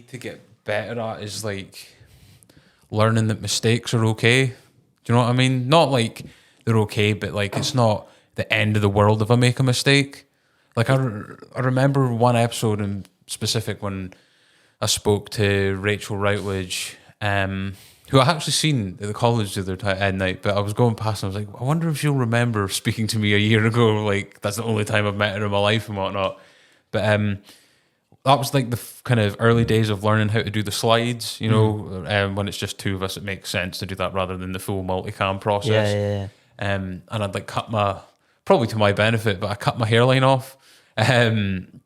need to get better at is like learning that mistakes are okay. Do you know what I mean? Not like they're okay, but like it's not the end of the world if I make a mistake. Like I remember one episode in specific when I spoke to Rachel Routledge, who I actually seen at the college the other night, but I was going past and I was like, I wonder if she'll remember speaking to me a year ago. Like that's the only time I've met her in my life and whatnot. But that was like the kind of early days of learning how to do the slides, you know, when it's just two of us, it makes sense to do that rather than the full multicam process. Yeah. And I'd like probably to my benefit, but I cut my hairline off. And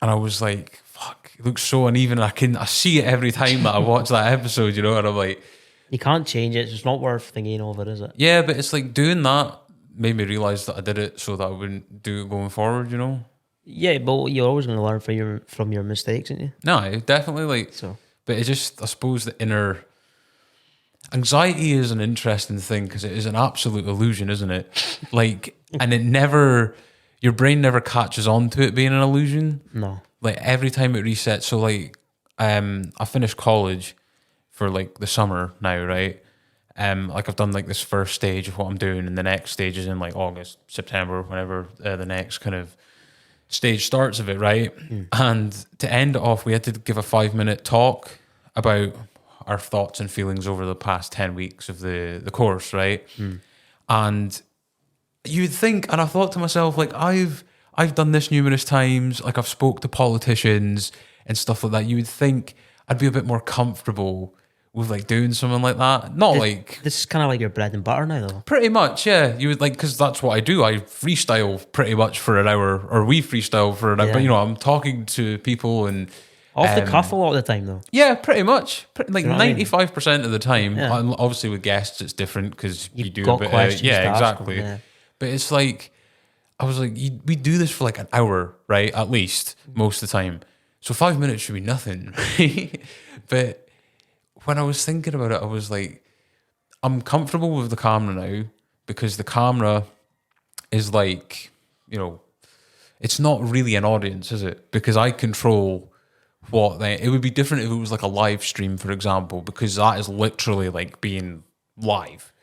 I was like, fuck, it looks so uneven. I see it every time that I watch that episode, you know, and I'm like, you can't change it. So it's not worth thinking over, is it? Yeah, but it's like doing that made me realize that I did it so that I wouldn't do it going forward, you know? Yeah, but you're always going to learn from your mistakes, aren't you? No, definitely. Like, so, but it just, I suppose, the inner anxiety is an interesting thing because it is an absolute illusion, isn't it? Like, and your brain never catches on to it being an illusion. No. Like every time it resets. So like, I finished college for like the summer now, right? Like I've done like this first stage of what I'm doing, and the next stage is in like August, September, whenever the next kind of stage starts of it, right? And to end it off, we had to give a 5-minute talk about our thoughts and feelings over the past 10 weeks of the course, right? And you'd think, and I thought to myself, like I've done this numerous times, like I've spoke to politicians and stuff like that. You would think I'd be a bit more comfortable with like doing something like that. This is kind of like your bread and butter now, though. Pretty much, yeah. You would like, because that's what I do. I freestyle pretty much for an hour, or we freestyle for an hour. But you know, I'm talking to people and off the cuff a lot of the time, though. Yeah, pretty much. Like 95% of the time. Yeah. Obviously, with guests, it's different because you do got a bit. Questions Yeah, to ask exactly. them, yeah. But it's like I was like, we do this for like an hour, right? At least most of the time. So 5 minutes should be nothing. But when I was thinking about it, I was like, I'm comfortable with the camera now because the camera is like, you know, it's not really an audience, is it? Because I control it would be different if it was like a live stream, for example, because that is literally like being live.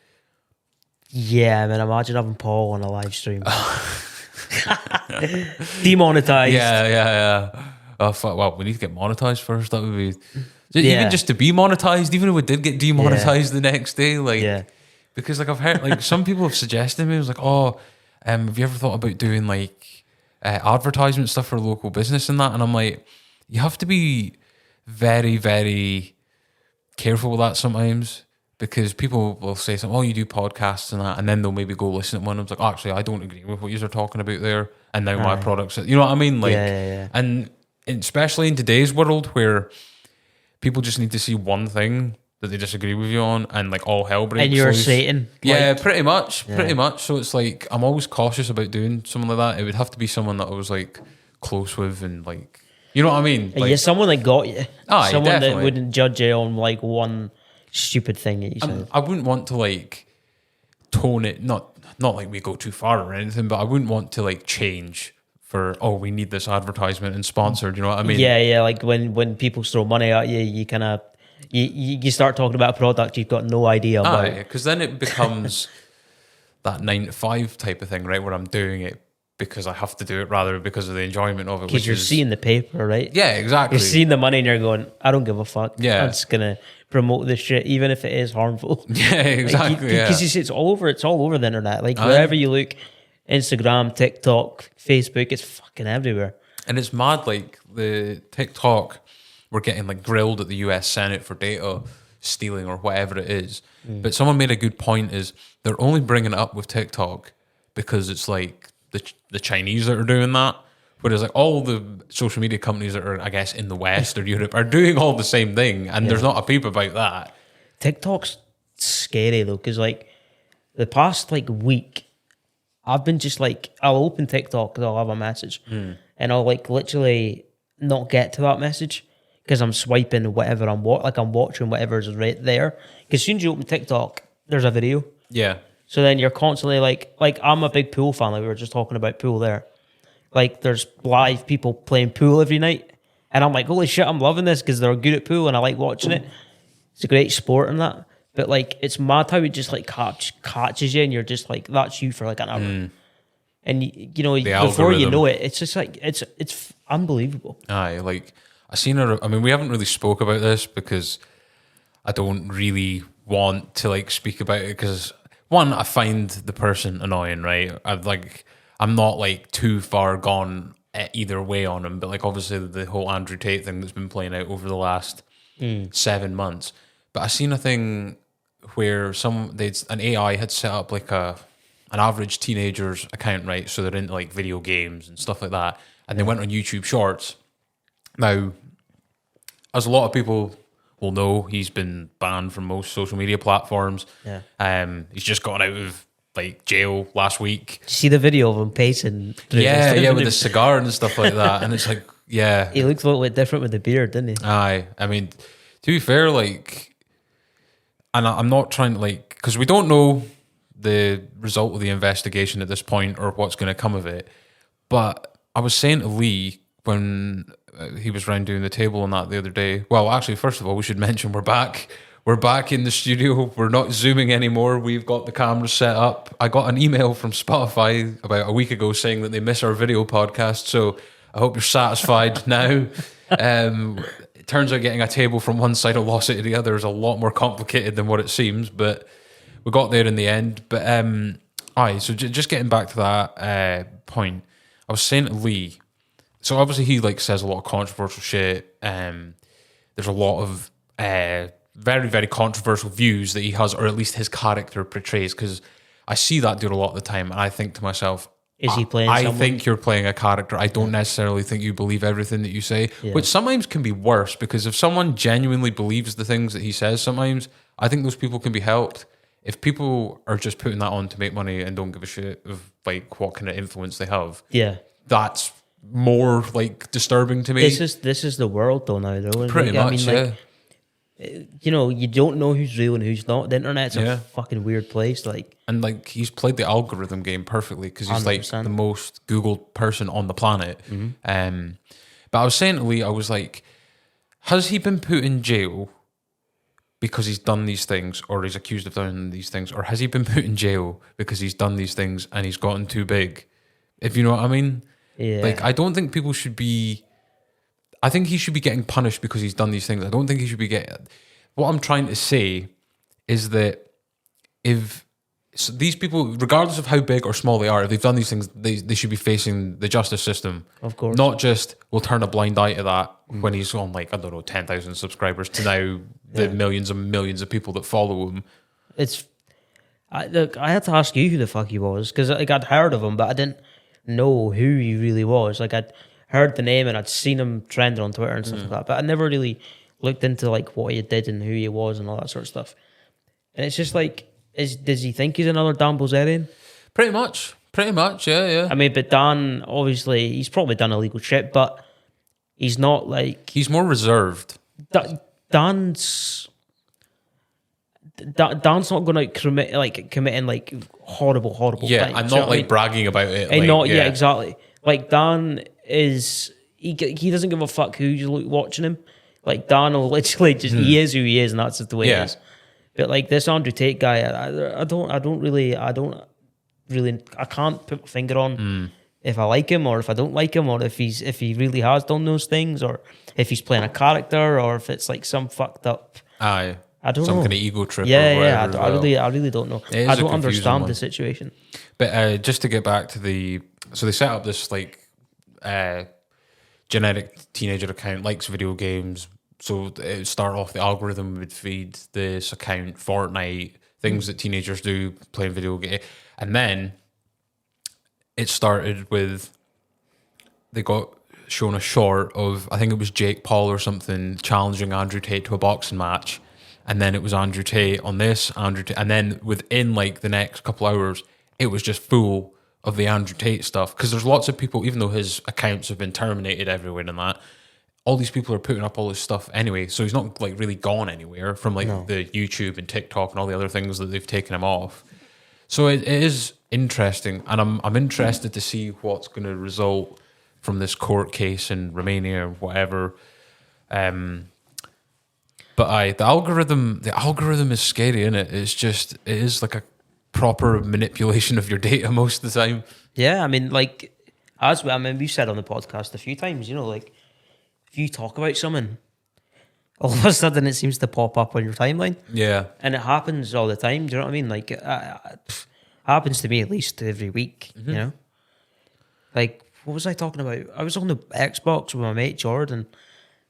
Yeah, man, imagine having Paul on a live stream. Demonetized. Yeah. Oh, fuck. Well, we need to get monetized first. That would be... Even just to be monetized, even if we did get demonetized the next day, like, because like I've heard, like some people have suggested to me, it was like, have you ever thought about doing like advertisement stuff for local business and that? And I'm like, you have to be very, very careful with that sometimes because people will say something, you do podcasts and that, and then they'll maybe go listen to one. I was like, actually, I don't agree with what you're talking about there, and now my products, you know what I mean? Like, and especially in today's world where people just need to see one thing that they disagree with you on, and like all hell breaks loose. And you're Satan. Yeah, pretty much. So it's like I'm always cautious about doing something like that. It would have to be someone that I was like close with and like, you know what I mean? Like, someone that got you. Someone definitely. that wouldn't judge you on like one stupid thing that you said. I wouldn't want to like tone it, not like we go too far or anything, but I wouldn't want to like change for, we need this advertisement and sponsored, you know what I mean? Yeah, like when people throw money at you, you kind of, you start talking about a product you've got no idea about. Because then it becomes that 9 to 5 type of thing, right, where I'm doing it because I have to do it rather because of the enjoyment of it. Because you're seeing the paper, right? Yeah, exactly. You're seeing the money and you're going, I don't give a fuck. Yeah. I'm just going to promote this shit, even if it is harmful. Yeah, exactly. Because it's all over the internet. Like wherever you look, Instagram, TikTok, Facebook, it's fucking everywhere. And it's mad, like the TikTok, we're getting like grilled at the US Senate for data stealing or whatever it is. But someone made a good point is they're only bringing it up with TikTok because it's like the Chinese that are doing that. Whereas like all the social media companies that are, I guess, in the West or Europe are doing all the same thing. And there's not a peep about that. TikTok's scary though, because like the past like week, I've been just like, I'll open TikTok because I'll have a message and I'll like literally not get to that message because I'm swiping whatever I'm watching whatever's right there. Because as soon as you open TikTok, there's a video. Yeah. So then you're constantly like I'm a big pool fan. Like we were just talking about pool there. Like there's live people playing pool every night. And I'm like, holy shit, I'm loving this because they're good at pool and I like watching it. It's a great sport and that. But like, it's mad how it just like catches you and you're just like, that's you for like an hour. And you know, before you know it, it's just like, it's unbelievable. Aye, like I seen her. I mean, we haven't really spoke about this because I don't really want to like speak about it because one, I find the person annoying, right? I'm not like too far gone either way on him, but like obviously the whole Andrew Tate thing that's been playing out over the last 7 months. But I seen a thing where an AI had set up like an average teenager's account, right? So they're into like video games and stuff like that, and they went on YouTube Shorts. Now, as a lot of people will know, he's been banned from most social media platforms. Yeah. He's just gotten out of like jail last week. Did you see the video of him pacing? Yeah, with the cigar and stuff like that. And it's like, yeah. He looks a little bit different with the beard, didn't he? Aye. I mean, to be fair, like, and I'm not trying to like, because we don't know the result of the investigation at this point or what's going to come of it. But I was saying to Lee when he was round doing the table on that the other day. Well, actually, first of all, we should mention we're back. We're back in the studio. We're not Zooming anymore. We've got the cameras set up. I got an email from Spotify about a week ago saying that they miss our video podcast. So I hope you're satisfied now. It turns out getting a table from one side of Lost City to the other is a lot more complicated than what it seems, but we got there in the end. But so just getting back to that point, I was saying to Lee, so obviously he like says a lot of controversial shit. There's a lot of very, very controversial views that he has, or at least his character portrays, because I see that dude a lot of the time, and I think to myself, is he playing I someone? think you're playing a character. I don't necessarily think you believe everything that you say, which sometimes can be worse, because if someone genuinely believes the things that he says, sometimes I think those people can be helped. If people are just putting that on to make money and don't give a shit of like what kind of influence they have, that's more like disturbing to me. This is the world though now, though. Pretty much, like, you know, you don't know who's real and who's not. The internet's a fucking weird place. Like, and like he's played the algorithm game perfectly because he's 100%. Like the most Googled person on the planet. But I was saying to Lee, I was like, has he been put in jail because he's done these things, or he's accused of doing these things, or has he been put in jail because he's done these things and he's gotten too big? If you know what I mean? Yeah. Like, I don't think people should be. I think he should be getting punished because he's done these things. I don't think he should be getting. What I'm trying to say is that if these people, regardless of how big or small they are, if they've done these things, they should be facing the justice system. Of course. Not just, we'll turn a blind eye to that when he's on, like, I don't know, 10,000 subscribers to now the millions and millions of people that follow him. Look, I had to ask you who the fuck he was, because like, I'd heard of him, but I didn't know who he really was. Like, I'd heard the name and I'd seen him trending on Twitter and stuff like that, but I never really looked into like what he did and who he was and all that sort of stuff. And it's just like, does he think he's another Dan Bilzerian? Pretty much, yeah. I mean, but Dan, obviously, he's probably done illegal shit, but he's not like... He's more reserved. Dan's not going to committing like horrible things. I'm not like bragging about it. And like, exactly. Like Dan is, he doesn't give a fuck who's watching him. Like Dan will literally just, he is who he is, and that's just the way it is. But like this Andrew Tate guy, I can't put my finger on if I like him or if I don't like him, or if he really has done those things, or if he's playing a character, or if it's like some fucked up. I don't know. Some kind of ego trip. I really don't know. I don't understand the situation. But just to get back to so they set up this like genetic teenager account, likes video games. So it would start off, the algorithm would feed this account Fortnite, things that teenagers do, playing video games. And then it started with, they got shown a short of, I think it was Jake Paul or something, challenging Andrew Tate to a boxing match. And then it was Andrew Tate on this, Andrew Tate. And then within like the next couple hours, it was just full of the Andrew Tate stuff. Because there's lots of people, even though his accounts have been terminated everywhere and that, all these people are putting up all this stuff anyway. So he's not like really gone anywhere from like the YouTube and TikTok and all the other things that they've taken him off. So it is interesting. And I'm interested to see what's going to result. from this court case in Romania or whatever. But the algorithm is scary, isn't it? It is like a proper manipulation of your data most of the time. Yeah, I mean, like, we've said on the podcast a few times, you know, like, if you talk about something, all of a sudden it seems to pop up on your timeline. Yeah. And it happens all the time, do you know what I mean? Like, it happens to me at least every week, you know? Like, what was I talking about? I was on the Xbox with my mate Jordan.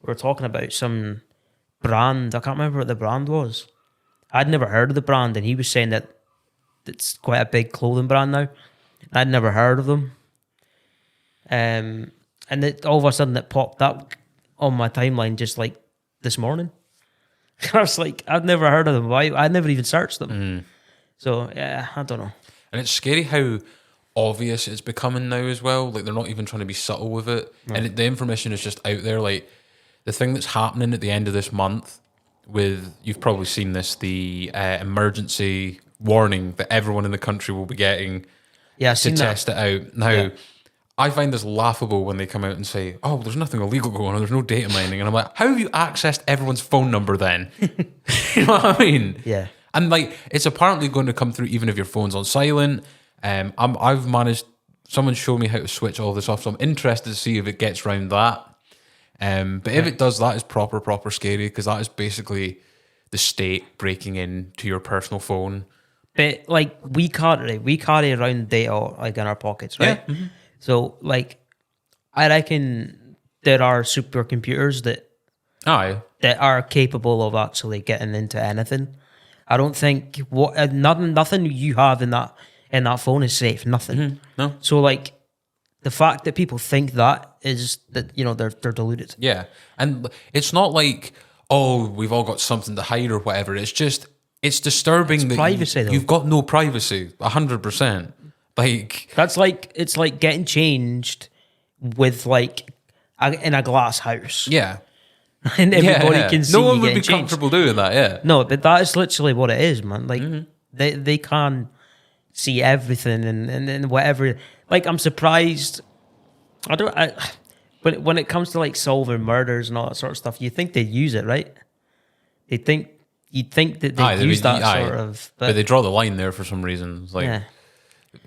We were talking about some brand. I can't remember what the brand was. I'd never heard of the brand, and he was saying that it's quite a big clothing brand now. I'd never heard of them. And all of a sudden it popped up on my timeline just like this morning. I was like, I've never heard of them. Why? I never even searched them. So, yeah, I don't know. And it's scary how obvious it's becoming now as well. Like, they're not even trying to be subtle with it. No. And the information is just out there. Like, the thing that's happening at the end of this month with, you've probably seen this, the emergency warning that everyone in the country will be getting to test it out. Now, I find this laughable when they come out and say, oh, there's nothing illegal going on, there's no data mining. And I'm like, how have you accessed everyone's phone number then? You know what I mean? Yeah. And like, it's apparently going to come through even if your phone's on silent. I've managed, someone showed me how to switch all this off, so I'm interested to see if it gets around that. But if it does, that is proper scary, because that is basically the state breaking into your personal phone. But like, we carry around data like in our pockets, right? Yeah. Mm-hmm. So like, I reckon there are supercomputers that are capable of actually getting into anything. I don't think nothing you have in that phone is safe. Nothing. Mm-hmm. No. So like, the fact that people think that is that, you know, they're deluded. Yeah, and it's not like, oh, we've all got something to hide or whatever. It's just, it's disturbing that privacy, you've got no privacy. 100%. Like, that's like, it's like getting changed with like in a glass house. Yeah. And everybody can see. No one would be comfortable doing that. Yeah. No, but that is literally what it is, man. Like, they can see everything and whatever. Like, I'm surprised. But when it comes to like solving murders and all that sort of stuff, you think they'd use it, right? You'd think that they'd use that sort of. But they draw the line there for some reason. Like,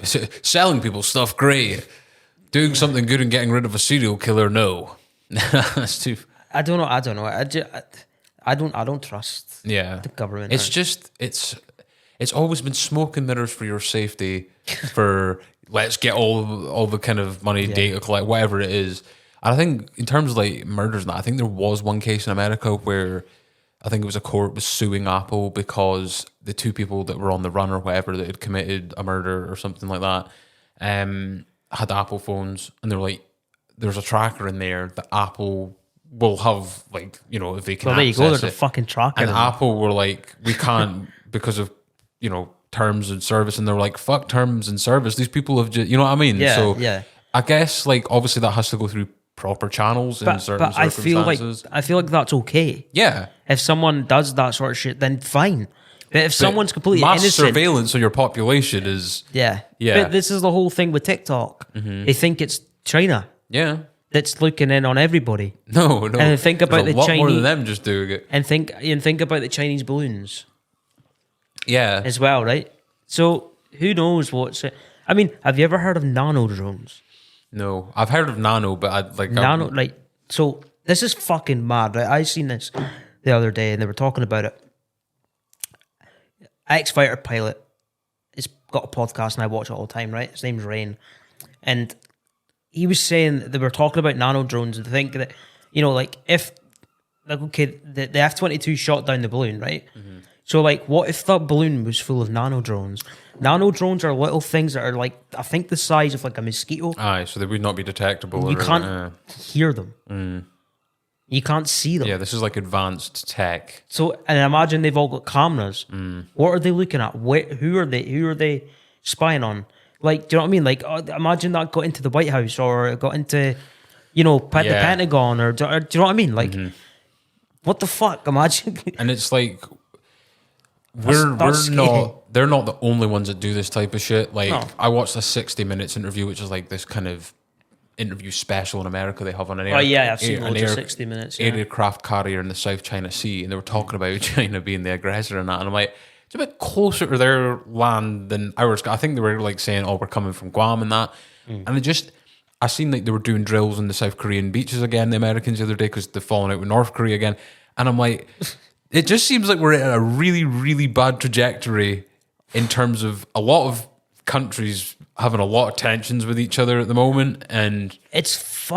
selling people stuff, great. Doing something good and getting rid of a serial killer, no. That's too. I don't know. I don't trust. The government. It's just it's always been smoke and mirrors for your safety. For let's get all the kind of money, data collect, whatever it is. And I think in terms of like murders and that, I think there was one case in America where I think it was a court was suing Apple because the two people that were on the run or whatever that had committed a murder or something like that had Apple phones, and they were like, there's a tracker in there that Apple will have, like, you know, if they can. Well, there you go. There's a fucking tracker. And Apple were like, we can't because of, you know, terms and service, and they were like, fuck terms and service. These people have just, you know what I mean? Yeah. So I guess like obviously that has to go through proper channels in certain circumstances. I feel like that's okay. Yeah. If someone does that sort of shit, then fine. But if someone's completely mass innocent, surveillance of your population is yeah. But this is the whole thing with TikTok. Mm-hmm. They think it's China. Yeah. That's looking in on everybody. No. And think about the Chinese, more than them just doing it. And think about the Chinese balloons. Yeah. As well, right? So who knows what's it? I mean, have you ever heard of nano drones? No, I've heard of nano, but like, so this is fucking mad, right? I seen this the other day, and they were talking about it. X-Fighter pilot has got a podcast, and I watch it all the time, right? His name's Rain, and he was saying they were talking about nano drones, and think that, you know, like if, like, okay, the F-22 shot down the balloon, right? Mm-hmm. So, like, what if that balloon was full of nano drones? Nano drones are little things that are, like, I think the size of, like, a mosquito. Aye, so they would not be detectable. You can't hear them. Mm. You can't see them. Yeah, this is, like, advanced tech. So, and imagine they've all got cameras. Mm. What are they looking at? Who are they spying on? Like, do you know what I mean? Like, imagine that got into the White House or got into, you know, the Pentagon or do you know what I mean? Like, what the fuck? Imagine. And it's like... They're not the only ones that do this type of shit. Like, I watched a 60 Minutes interview, which is like this kind of interview special in America they have on an I've seen loads of 60 Minutes. Yeah. aircraft carrier in the South China Sea, and they were talking about China being the aggressor and that, and I'm like, it's a bit closer to their land than ours. I think they were like saying, "Oh, we're coming from Guam and that," and I seen like they were doing drills in the South Korean beaches again, the Americans the other day, because they're falling out with North Korea again, and I'm like, it just seems like we're at a really, really bad trajectory in terms of a lot of countries having a lot of tensions with each other at the moment, and it's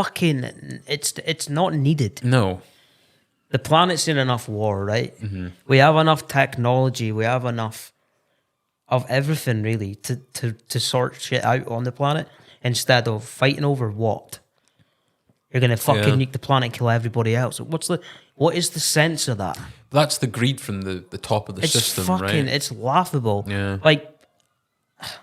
not needed. No. The planet's in enough war, right? We have enough technology, we have enough of everything really to sort shit out on the planet, instead of fighting over what? You're gonna fucking nuke the planet, kill everybody else. What is the sense of that? That's the greed from the top of the system, right? It's laughable. Yeah. Like,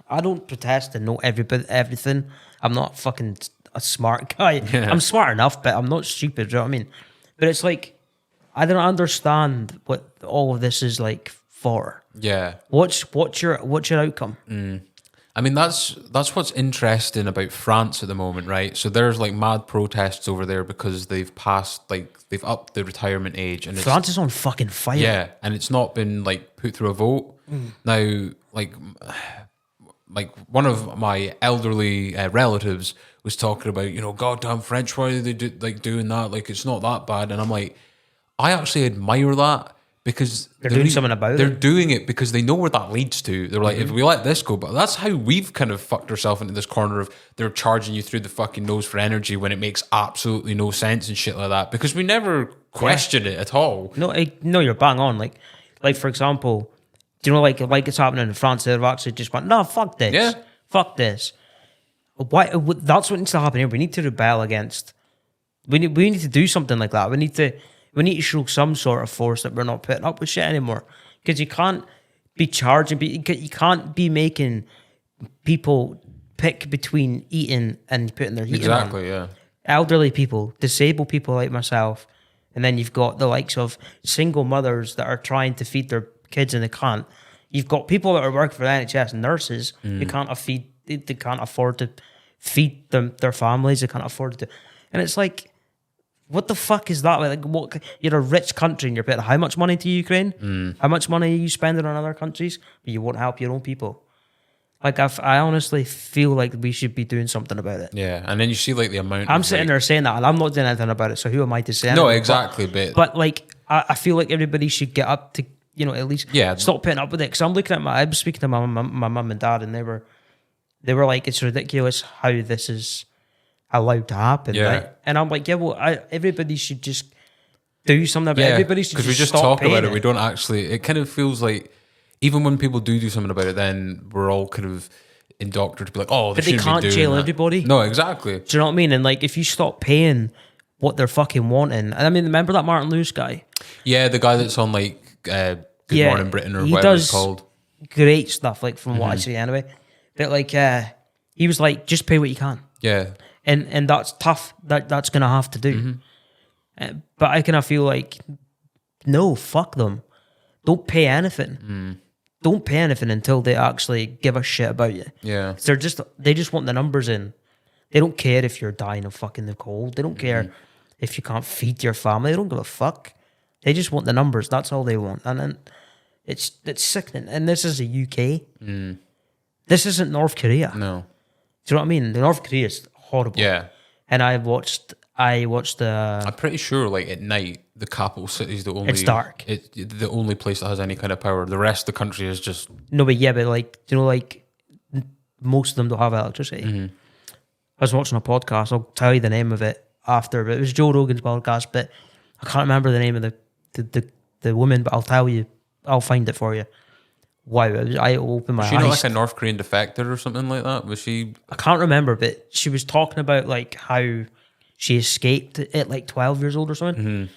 I don't pretend to know everything. I'm not fucking a smart guy. Yeah. I'm smart enough, but I'm not stupid. Do you know what I mean? But it's like, I don't understand what all of this is like for. Yeah. What's your outcome? I mean, that's what's interesting about France at the moment, right? So there's like mad protests over there because they've passed, like, they've upped the retirement age, and France is on fucking fire. Yeah, and it's not been like put through a vote. Now, like one of my elderly relatives was talking about, goddamn French, why are they doing that? Like, it's not that bad. And I'm like, I actually admire that, because they're doing something about it. They're doing it because they know where that leads to. They're like, if we let this go, but that's how we've kind of fucked ourselves into this corner of they're charging you through the fucking nose for energy when it makes absolutely no sense and shit like that, because we never question it at all. No, you're bang on. Like for example, do you know, like it's happening in France? They've actually just went, no, fuck this. Yeah. Fuck this. Why? That's what needs to happen here. We need to rebel against. We need to do something like that. We need to show some sort of force that we're not putting up with shit anymore. Because you can't be charging, you can't be making people pick between eating and putting their heating on. Exactly, yeah. Elderly people, disabled people like myself, and then you've got the likes of single mothers that are trying to feed their kids and they can't. You've got people that are working for the NHS and nurses who can't afford to feed their families. They can't afford to, and it's like, what the fuck is that? Like, what? You're a rich country and you're putting how much money to Ukraine? How much money are you spending on other countries? But you won't help your own people. Like, I honestly feel like we should be doing something about it. Yeah, and then you see like the amount. I'm sitting there saying that, and I'm not doing anything about it. So who am I to say anything? No, exactly. But like, I feel like everybody should get up to, at least stop putting up with it. Because I'm looking at I was speaking to my mum and dad, and they were like, it's ridiculous how this is allowed to happen, right? And I'm like, everybody should just do something about it. Everybody should, because we just talk about it. We don't actually. It kind of feels like, even when people do something about it, then we're all kind of indoctrinated to be like, oh, but they can't jail everybody. No, exactly. Do you know what I mean? And like, if you stop paying what they're fucking wanting, and I mean, remember that Martin Lewis guy? Yeah, the guy that's on like Good Morning Britain or whatever it's called. Great stuff, like from what I see anyway. But like, he was like, just pay what you can. Yeah. And that's tough. That's gonna have to do. But I kind of feel like, no, fuck them. Don't pay anything. Don't pay anything until they actually give a shit about you. Yeah, they just want the numbers in. They don't care if you're dying of fucking the cold. They don't care if you can't feed your family. They don't give a fuck. They just want the numbers. That's all they want. And then it's sickening. And this is the UK. This isn't North Korea. No. Do you know what I mean? The North Korea is horrible. Yeah. And I watched the. I'm pretty sure, like, at night, the capital city is the only. It's dark. It's the only place that has any kind of power. The rest of the country is just. No, but like, like, most of them don't have electricity. I was watching a podcast. I'll tell you the name of it after. But it was Joe Rogan's podcast, but I can't remember the name of the woman. But I'll tell you. I'll find it for you. Wow, I opened my eyes. Was she not like a North Korean defector or something like that? Was she? I can't remember, but she was talking about like how she escaped at like 12 years old or something.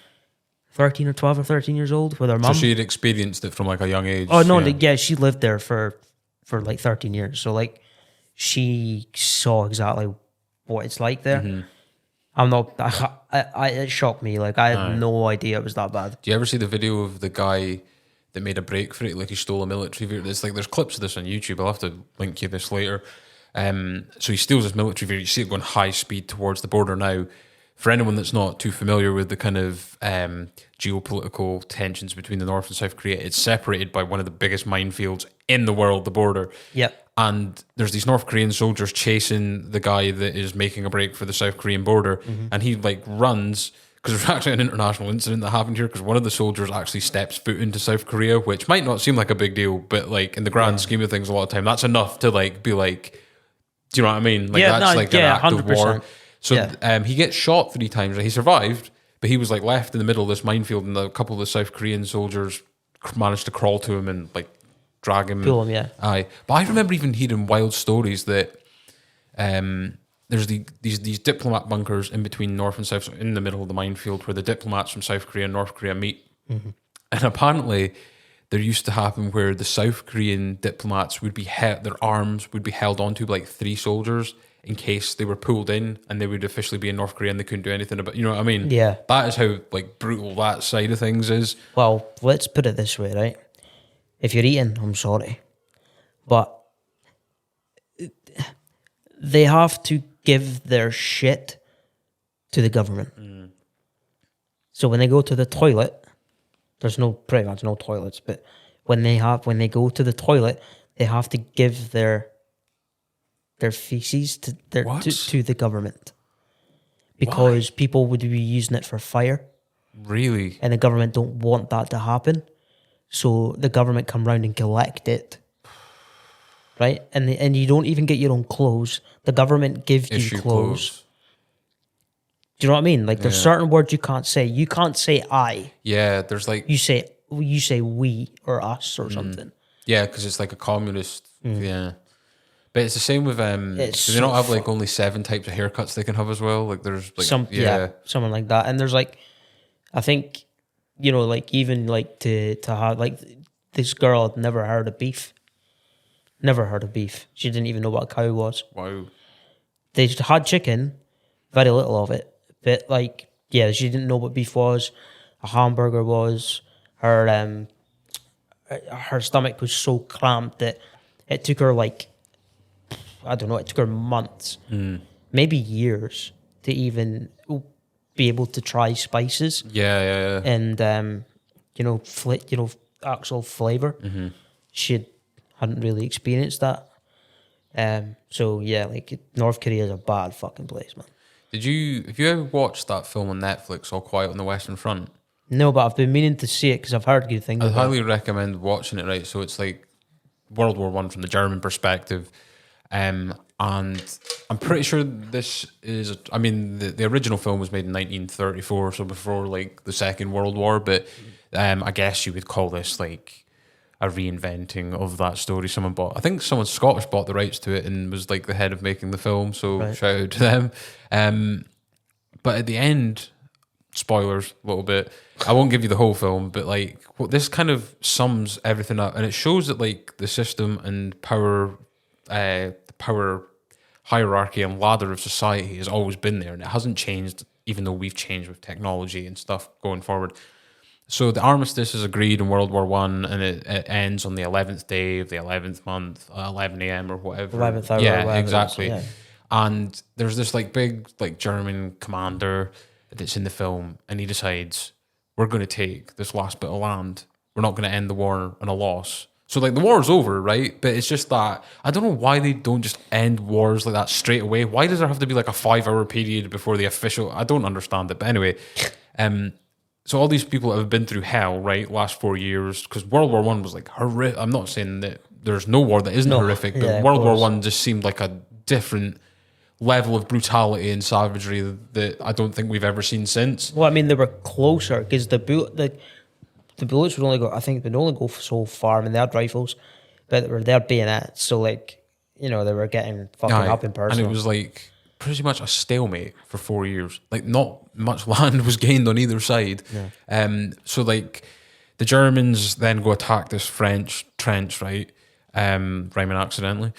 13 or 12 or 13 years old with her mum. So she had experienced it from like a young age. Oh no, she lived there for like 13 years. So like she saw exactly what it's like there. I'm not. It shocked me. Like I had no idea it was that bad. Do you ever see the video of the guy that made a break for it? Like he stole a military vehicle. It's like there's clips of this on YouTube. I'll have to link you this later. So he steals his military vehicle. You see it going high speed towards the border now. For anyone that's not too familiar with the kind of geopolitical tensions between the North and South Korea, it's separated by one of the biggest minefields in the world, the border. Yep. And there's these North Korean soldiers chasing the guy that is making a break for the South Korean border. And he like runs, because there's actually an international incident that happened here, because one of the soldiers actually steps foot into South Korea, which might not seem like a big deal, but like in the grand scheme of things, a lot of time, that's enough to like be like, do you know what I mean? Like that's like an act 100%. Of war. So he gets shot 3 times. He survived, but he was like left in the middle of this minefield, and a couple of the South Korean soldiers managed to crawl to him and like drag him. Pull him, yeah. Aye. But I remember even hearing wild stories that there's these diplomat bunkers in between North and South, in the middle of the minefield, where the diplomats from South Korea and North Korea meet. And apparently there used to happen where the South Korean diplomats would be their arms would be held onto by like 3 soldiers in case they were pulled in, and they would officially be in North Korea and they couldn't do anything about, you know what I mean? Yeah. That is how like brutal that side of things is. Well, let's put it this way, right? If you're eating, I'm sorry, but they have to give their shit to the government. So when they go to the toilet, there's pretty much no toilets, but when they go to the toilet, they have to give their feces to the government, because people would be using it for fire. Really? And the government don't want that to happen, so the government come round and collect it, right? And you don't even get your own clothes. The government gives you clothes. Do you know what I mean? Like there's certain words you can't say. You can't say I. Yeah, there's like you say we or us or something. Yeah, because it's like a communist. Yeah. But it's the same with do they not have like only 7 types of haircuts they can have as well? Like there's like something like that. And there's like, I think, you know, like even like to have like this girl had never heard of beef. Never heard of beef. She didn't even know what a cow was. Wow. They had chicken, very little of it. But like, yeah, she didn't know what beef was. A hamburger was. Her stomach was so cramped that it took her like, I don't know, it took her months, maybe years to even be able to try spices. Yeah. And actual flavor. She hadn't really experienced that. So yeah, like North Korea is a bad fucking place, man. Have you ever watched that film on Netflix, All Quiet on the Western Front? No, but I've been meaning to see it because I've heard good things. I'd highly recommend watching it. Right, so it's like World War One from the German perspective, and I'm pretty sure this is. I mean, the original film was made in 1934, so before like the Second World War. But I guess you would call this like a reinventing of that story. I think someone Scottish bought the rights to it and was like the head of making the film. So shout out to them. But at the end, spoilers a little bit. I won't give you the whole film, but like this kind of sums everything up, and it shows that like the system and power hierarchy and ladder of society has always been there, and it hasn't changed, even though we've changed with technology and stuff going forward. So the armistice is agreed in World War One, and it ends on the 11th day of the 11th month, 11 a.m. or whatever. 11th hour. Yeah, exactly. Yeah. And there's this like big like German commander that's in the film, and he decides, we're going to take this last bit of land. We're not going to end the war on a loss. So like the war's over, right? But it's just that I don't know why they don't just end wars like that straight away. Why does there have to be like a 5-hour period before the official? I don't understand it. But anyway, so all these people have been through hell, right? Last 4 years, because World War One was like horrific. I'm not saying that there's no war that isn't horrific, but World War One just seemed like a different level of brutality and savagery that I don't think we've ever seen since. Well, I mean, they were closer because the bullets would only go. I think they'd only go so far. I mean, they had rifles, but they were their bayonets. So, like, you know, they were getting fucking up in person. And it was like pretty much a stalemate for 4 years. Like, not much land was gained on either side. Yeah. So, like, the Germans then go attack this French trench, right? Rhyming accidentally.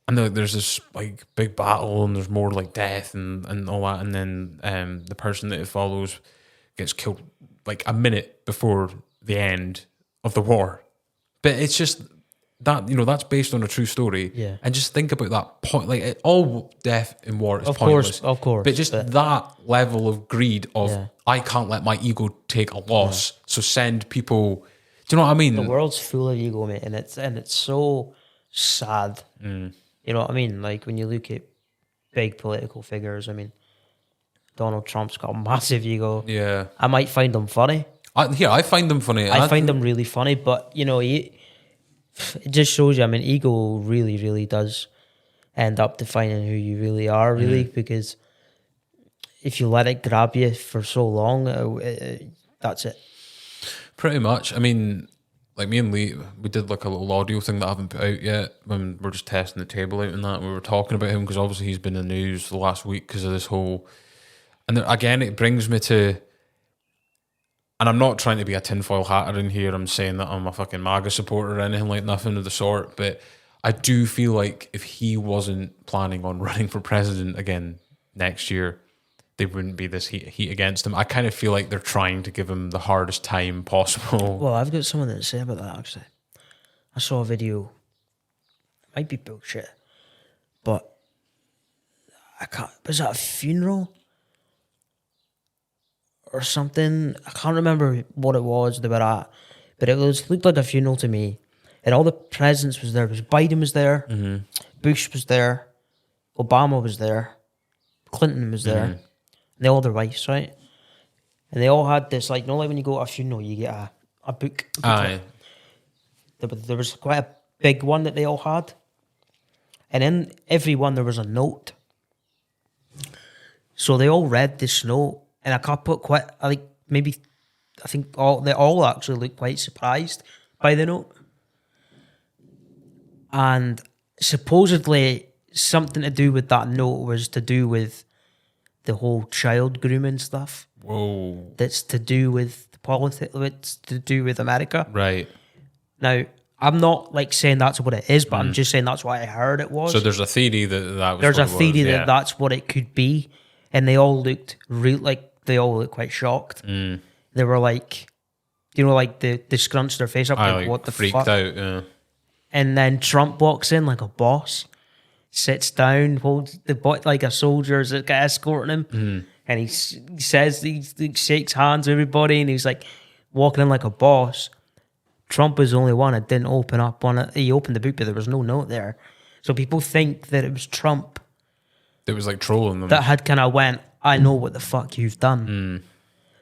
And there's this like big battle, and there's more like death and all that, and then the person that it follows gets killed like a minute before the end of the war. But it's just that's based on a true story. Yeah. And just think about that point. Like, all death in war is pointless. Of course. But just that level of greed of, I can't let my ego take a loss. So send people. Do you know what I mean? The world's full of ego, mate, and it's so sad. Mm. You know what I mean? Like, when you look at big political figures, I mean, Donald Trump's got a massive ego. Yeah. I might find them funny. I find them funny. I find them really funny, but, it just shows you, I mean, ego really, really does end up defining who you really are, really, because if you let it grab you for so long, that's it. Pretty much. I mean, like, me and Lee, we did like a little audio thing that I haven't put out yet when we're just testing the table out and that. And we were talking about him because obviously he's been in the news the last week because of this whole... And then, again, it brings me to... And I'm not trying to be a tinfoil hatter in here. I'm saying that I'm a fucking MAGA supporter or anything, like nothing of the sort. But I do feel like if he wasn't planning on running for president again next year, there wouldn't be this heat against him. I kind of feel like they're trying to give him the hardest time possible. Well, I've got something to say about that, actually. I saw a video. It might be bullshit, but I can't... Was that a funeral? Or something? I can't remember what it was they were at, but looked like a funeral to me. And all the presidents was there. Biden was there, Bush was there, Obama was there, Clinton was there, and they all their wives, right? And they all had this, like, like when you go to a funeral, you get a book. Aye. There was quite a big one that they all had, and in every one there was a note. So they all read this note. And I can't put quite, I think they all actually looked quite surprised by the note. And supposedly something to do with that note was to do with the whole child grooming stuff. Whoa. That's to do with politics, it's to do with America. Right. Now, I'm not like saying that's what it is, but I'm just saying that's what I heard it was. So there's a theory that was There's what a it theory was, that that's what it could be. And they all looked they all looked quite shocked. They were like, like they scrunched their face up, like what the freaked fuck? Out, yeah. And then Trump walks in like a boss, sits down, holds the like a soldier's that guy escorting him, and he says he shakes hands with everybody, and he's like walking in like a boss. Trump was the only one that didn't open up on it. He opened the book, but there was no note there, so people think that it was Trump. It was like trolling them. That had kind of went, I know what the fuck you've done.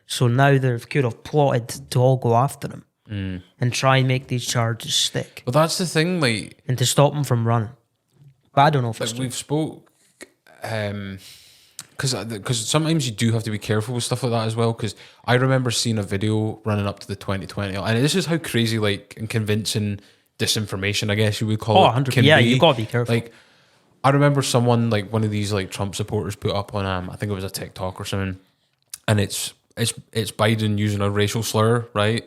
So now they could have plotted to all go after him and try and make these charges stick. But that's the thing, like... And to stop him from running. But I don't know if it's true. We've spoke... Because sometimes you do have to be careful with stuff like that as well, because I remember seeing a video running up to the 2020, and this is how crazy, like, and convincing disinformation, I guess you would call it, can be. You've got to be careful. Like, I remember someone, like one of these like Trump supporters put up on I think it was a TikTok or something, and it's Biden using a racial slur, right?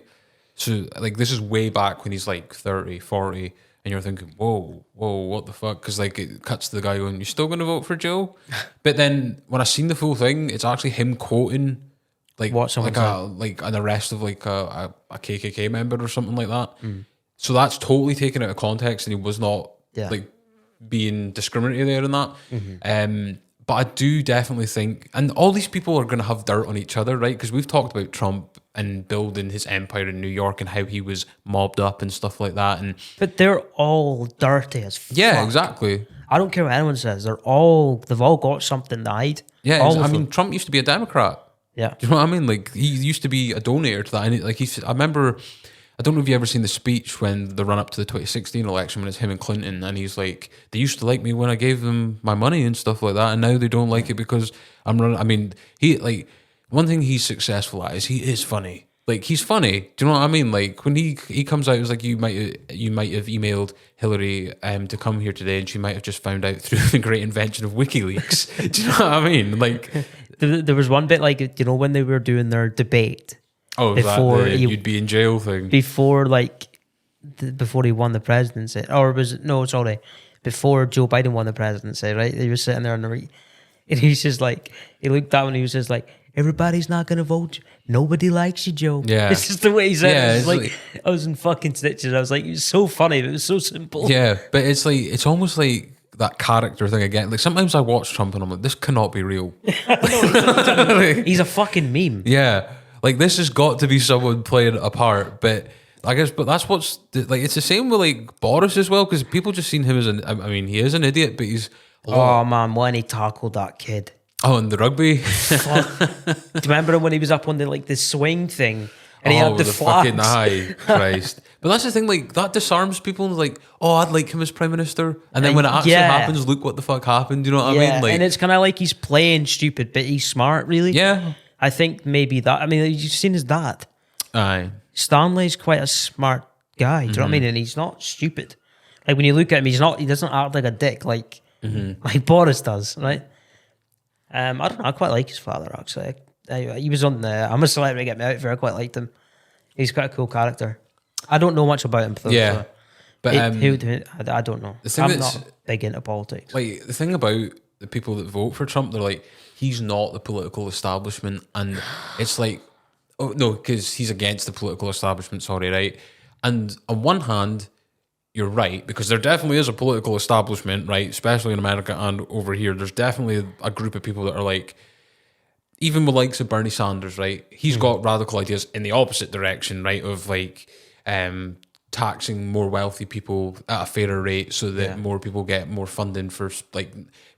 So like this is way back when he's like 30, 40, and you're thinking, whoa, what the fuck? Because like it cuts to the guy going, "You still going to vote for Joe?" But then when I seen the full thing, it's actually him quoting like an arrest of like a KKK member or something like that. So that's totally taken out of context, and he was not like being discriminatory there and that. But I do definitely think, and all these people are going to have dirt on each other, right? Because we've talked about Trump and building his empire in New York and how he was mobbed up and stuff like that. But they're all dirty as fuck. Yeah, exactly. I don't care what anyone says. They've all got something to hide. Yeah, I mean, Trump used to be a Democrat. Yeah. Do you know what I mean? Like, he used to be a donator to that. And like I remember, I don't know if you ever seen the speech when the run up to the 2016 election when it's him and Clinton, and he's like, they used to like me when I gave them my money and stuff like that, and now they don't like it because I'm running. I mean, he like one thing he's successful at is he is funny. Like, he's funny. Do you know what I mean? Like, when he comes out, it was like you might have emailed Hillary to come here today, and she might have just found out through the great invention of WikiLeaks. Do you know what I mean? Like, there was one bit like, when they were doing their debate. Oh, before you'd be in jail thing. Before he won the presidency, before Joe Biden won the presidency, right? He was sitting there and he's just like, he looked at him and he was just like, everybody's not going to vote nobody likes you, Joe. Yeah. It's just the way he said Yeah, it. it's Like, I was in fucking stitches. I was like, it was so funny, but it was so simple. Yeah, but it's like, it's almost like that character thing again. Like, sometimes I watch Trump and I'm like, this cannot be real. He's a fucking meme. Yeah, like, this has got to be someone playing a part, but I guess, but that's like, it's the same with like Boris as well, because people just seen him as I mean, he is an idiot, but he's Oh man, when he tackled that kid. Oh, in the rugby. Fuck. Do you remember when he was up on the swing thing and he had the flags? Fucking high, Christ. But that's the thing, like, that disarms people. Like, oh, I'd like him as prime minister, and then when it actually happens, look what the fuck happened. You know what I mean? Like, and it's kind of like he's playing stupid, but he's smart, really. Yeah, I think maybe that. I mean, you've seen his dad. Aye. Stanley's quite a smart guy. Do you know what I mean? And he's not stupid. Like, when you look at him, he doesn't act like a dick like Boris does, right? I don't know. I quite like his father, actually. He was on the I'm a Celebrity, Get Me Out of Here. I quite liked him. He's quite a cool character. I don't know much about him, though. Yeah. So But I don't know. I'm not big into politics. Like, the thing about the people that vote for Trump, they're like, he's not the political establishment. And it's like, oh, no, because he's against the political establishment, sorry, right? And on one hand, you're right, because there definitely is a political establishment, right? Especially in America and over here. There's definitely a group of people that are like, even with likes of Bernie Sanders, right? He's got radical ideas in the opposite direction, right? Of like taxing more wealthy people at a fairer rate so that more people get more funding for like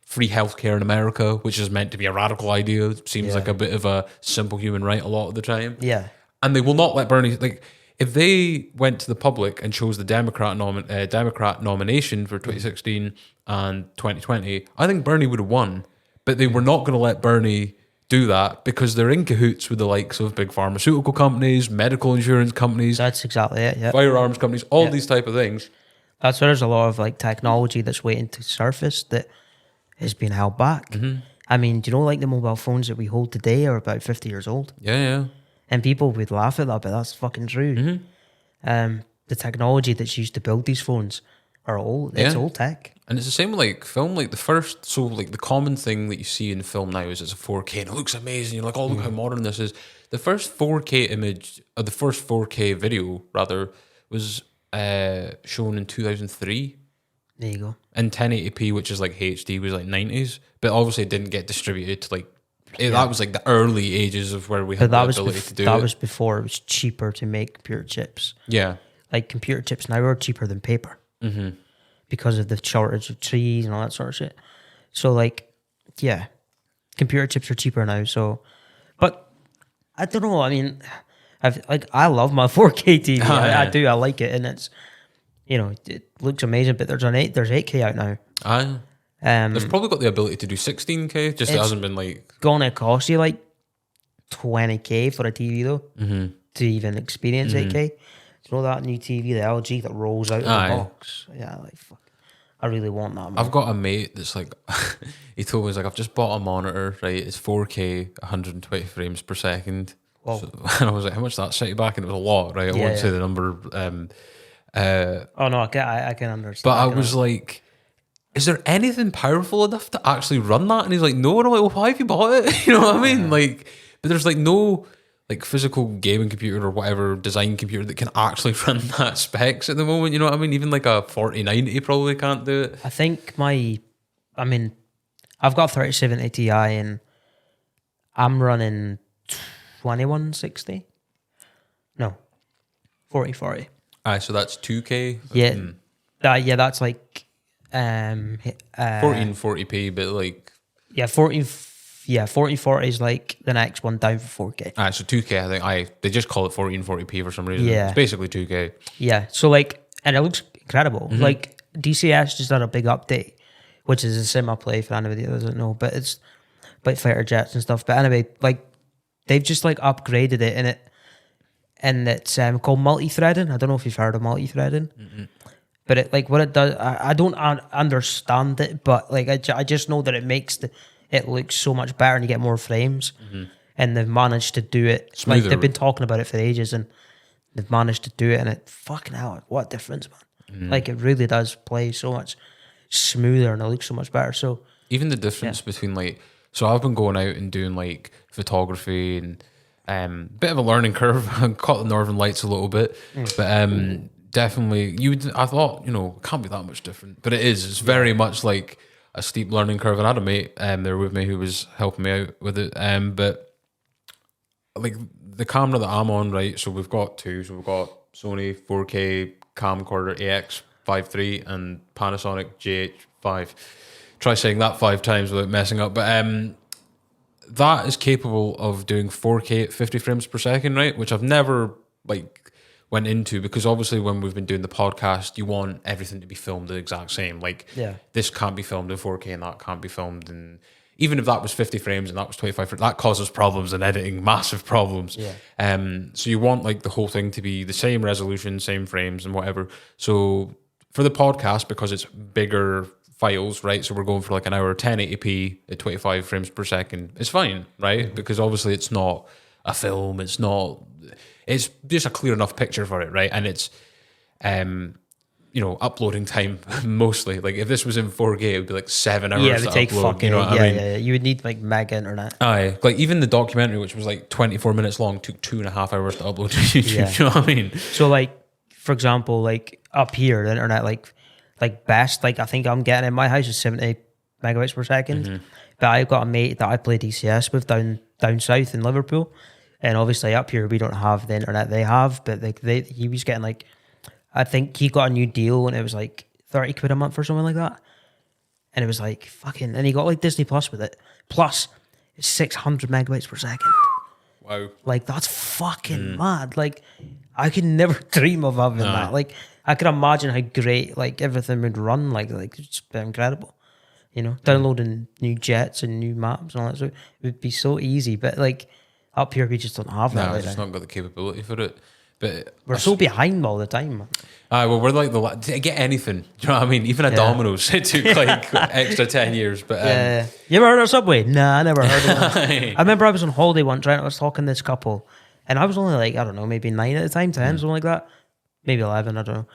free healthcare in America, which is meant to be a radical idea. It seems like a bit of a simple human right a lot of the time. Yeah. And they will not let Bernie, like, if they went to the public and chose the Democrat nomination for 2016 and 2020, I think Bernie would have won. But they were not going to let Bernie do that because they're in cahoots with the likes of big pharmaceutical companies, medical insurance companies. That's exactly it, yeah. Firearms companies, all these type of things. That's why there's a lot of like technology that's waiting to surface that has been held back. I mean, do you know, like, the mobile phones that we hold today are about 50 years old? Yeah. And people would laugh at that, but that's fucking true. The technology that's used to build these phones are old. It's old tech. And it's the same with like film, like the common thing that you see in film now is it's a 4K and it looks amazing. You're like, oh, look how modern this is. The first 4K image, or the first 4K video rather, was shown in 2003. There you go. And 1080p, which is like HD, was like 90s, but obviously it didn't get distributed to like, that was like the early ages of where we had the ability to do it. That was before it was cheaper to make computer chips. Yeah. Like, computer chips now are cheaper than paper because of the shortage of trees and all that sort of shit. So, like, yeah, computer chips are cheaper now. So, but I don't know. I mean, I love my 4K TV. I do. I like it, and it's, you know, it looks amazing. But there's 8K out now. Aye. They've probably got the ability to do 16K. Just it hasn't been like gonna cost you like 20K for a TV though to even experience 8K. You know that new TV, the LG that rolls out of the box? Yeah, like, fuck. I really want that, man. I've got a mate that's like, he told me, he's like, I've just bought a monitor, right? It's 4K, 120 frames per second. So, and I was like, how much that set you back? And it was a lot, right? I won't say the number. Oh no, I can understand. But I was like, is there anything powerful enough to actually run that? And he's like, no. And I'm like, well, why have you bought it? You know what I mean? Like, but there's like no like physical gaming computer or whatever design computer that can actually run that specs at the moment. You know what I mean? Even like a 4090 probably can't do it. I think I've got 3070 Ti and I'm running 2160. No, 4040. Aye, so that's 2K. Yeah, that's like 1440p, but like 1440 is like the next one down for 4K. Aye, so 2K. I think they just call it 1440p for some reason. Yeah, it's basically 2K. Yeah, so like, and it looks incredible. Like, DCS just done a big update, which is a sim I play for anybody that doesn't know, but it's about fighter jets and stuff. But anyway, like, they've just like upgraded it, and it's called multi-threading. I don't know if you've heard of multi-threading, but it, like, what it does, I don't understand it, but like, I just know that it makes it looks so much better and you get more frames, and they've managed to do it smoother. Like, they've been talking about it for ages and they've managed to do it, and it fucking hell, what a difference, man. Like, it really does play so much smoother and it looks so much better. So even the difference between like, so I've been going out and doing like photography and Bit of a learning curve. I caught the Northern Lights a little bit, but definitely I thought, it can't be that much different, but it is. It's very much like a steep learning curve. And I had a mate there with me who was helping me out with it. But like the camera that I'm on, right? So we've got two. So we've got Sony 4K camcorder AX53 and Panasonic GH5. Try saying that 5 times without messing up. But that is capable of doing 4K at 50 frames per second, right? Which I've never went into, because obviously when we've been doing the podcast, you want everything to be filmed the exact same. This can't be filmed in 4K and that can't be filmed in, even if that was 50 frames and that was 25 frames, that causes problems in editing, massive problems. So you want the whole thing to be the same resolution, same frames and whatever. So for the podcast, because it's bigger files, right? So we're going for an hour 1080p at 25 frames per second. It's fine, right? Because obviously it's not a film. It's just a clear enough picture for it, right? And it's, uploading time mostly. If this was in 4K, it would be 7 hours. Yeah, it would take upload, fucking. Yeah. You would need mega internet. Aye, even the documentary, which was 24 minutes long, took 2.5 hours to upload to YouTube. Yeah. You know what I mean? So for example, up here, the internet, best, I think I'm getting in my house is 70 megabytes per second. But I've got a mate that I play DCS with down south in Liverpool. And obviously up here, we don't have the internet they have, but he was getting I think he got a new deal and it was 30 quid a month or something like that. And it was fucking, and he got Disney Plus with it. Plus, it's 600 megabytes per second. Wow. That's fucking mad. I could never dream of having that. I could imagine how great, everything would run. It's been incredible. Downloading new jets and new maps and all that. So it would be so easy. But up here, we just don't have that. No, just not got the capability for it. But we're so behind all the time, man. Well, we're to get anything. Do you know what I mean? Even a Domino's, it took extra 10 years. But you ever heard of Subway? Nah, I never heard of it. I remember I was on holiday once, right? I was talking to this couple, and I was only I don't know, maybe 9 at the time, 10, something like that. Maybe 11, I don't know.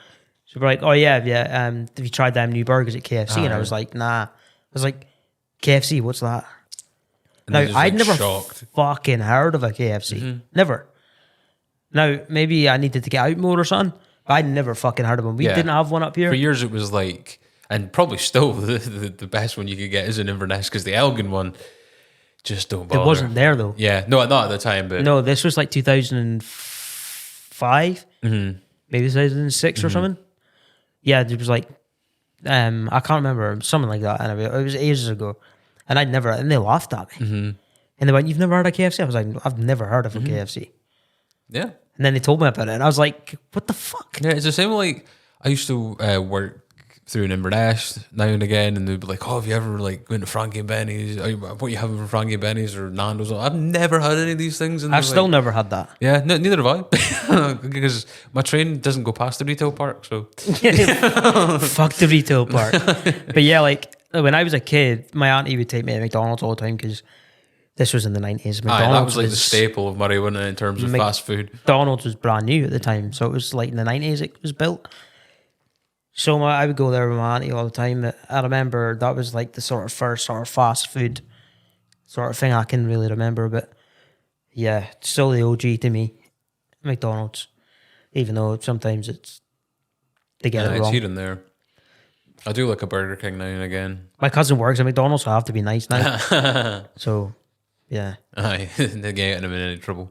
So we're oh yeah. Have you tried them new burgers at KFC? And I was nah. I was KFC, what's that? Now, I'd never fucking heard of a KFC. Never. Now, maybe I needed to get out more or something, but I'd never fucking heard of them. We didn't have one up here. For years it was and probably still the best one you could get is in Inverness, because the Elgin one just don't bother. It wasn't there though. Yeah, no, not at the time. But no, this was 2005, maybe 2006 or something. Yeah, there was I can't remember, something like that. Anyway, it was ages ago. And and they laughed at me. And they went, "You've never heard of KFC?" I was I've never heard of a KFC. Yeah. And then they told me about it, and I was what the fuck? Yeah, it's the same I used to work through in Inverness now and again, and they'd be "Oh, have you ever went to Frankie and Benny's? What you having from Frankie and Benny's or Nando's?" I've never had any of these things. And I've still never had that. Yeah, neither have I. Because my train doesn't go past the retail park, so. Fuck the retail park. But yeah, when I was a kid, my auntie would take me to McDonald's all the time, because this was in the 90s. McDonald's that was the staple of Murray, wasn't it, in terms of fast food? McDonald's was brand new at the time, so it was in the 90s it was built. So I would go there with my auntie all the time. I remember that was the first fast food sort of thing I can really remember. But yeah, it's still the OG to me, McDonald's. Even though sometimes they get it wrong. It's here and there. I do like a Burger King now and again. My cousin works at McDonald's, so I have to be nice now. So, yeah. Aye, they get him in any trouble.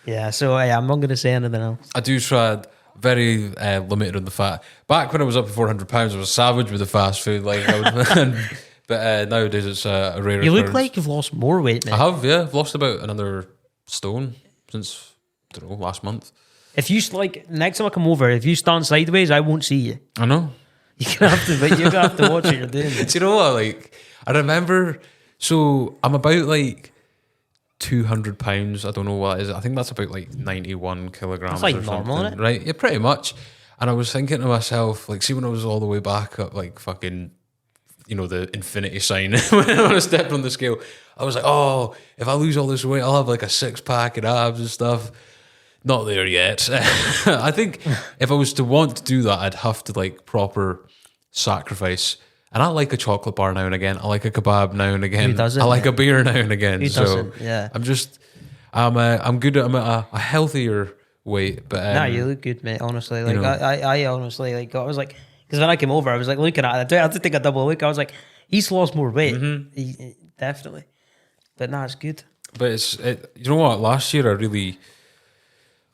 Yeah. So I'm not going to say anything else. I do try very limited on the fat. Back when I was up to 400 pounds, I was savage with the fast food. But nowadays it's a rare. You look like you've lost more weight, man. I have, yeah. I've lost about another stone since last month. If you next time I come over, if you stand sideways, I won't see you. I know. You're gonna have to watch what you're doing. Do you know what? I remember. So I'm about 200 pounds. I don't know what it is. I think that's about 91 kilograms. That's or normal, something, isn't it? Right? Yeah, pretty much. And I was thinking to myself, see, when I was all the way back up, fucking, the infinity sign when I stepped on the scale, I was oh, if I lose all this weight, I'll have a 6-pack and abs and stuff. Not there yet. I think if I was to want to do that, I'd have to proper sacrifice. And I like a chocolate bar now and again. I like a kebab now and again. Who doesn't, I like a beer now and again. Who doesn't? Yeah. I'm just I'm good. I'm at a healthier weight, but nah, you look good, mate. Honestly, like I honestly like I was like, because when I came over, I was like looking at it. I had to take a double look. I was like, he's lost more weight, definitely. But nah, it's good. But you know what? Last year I really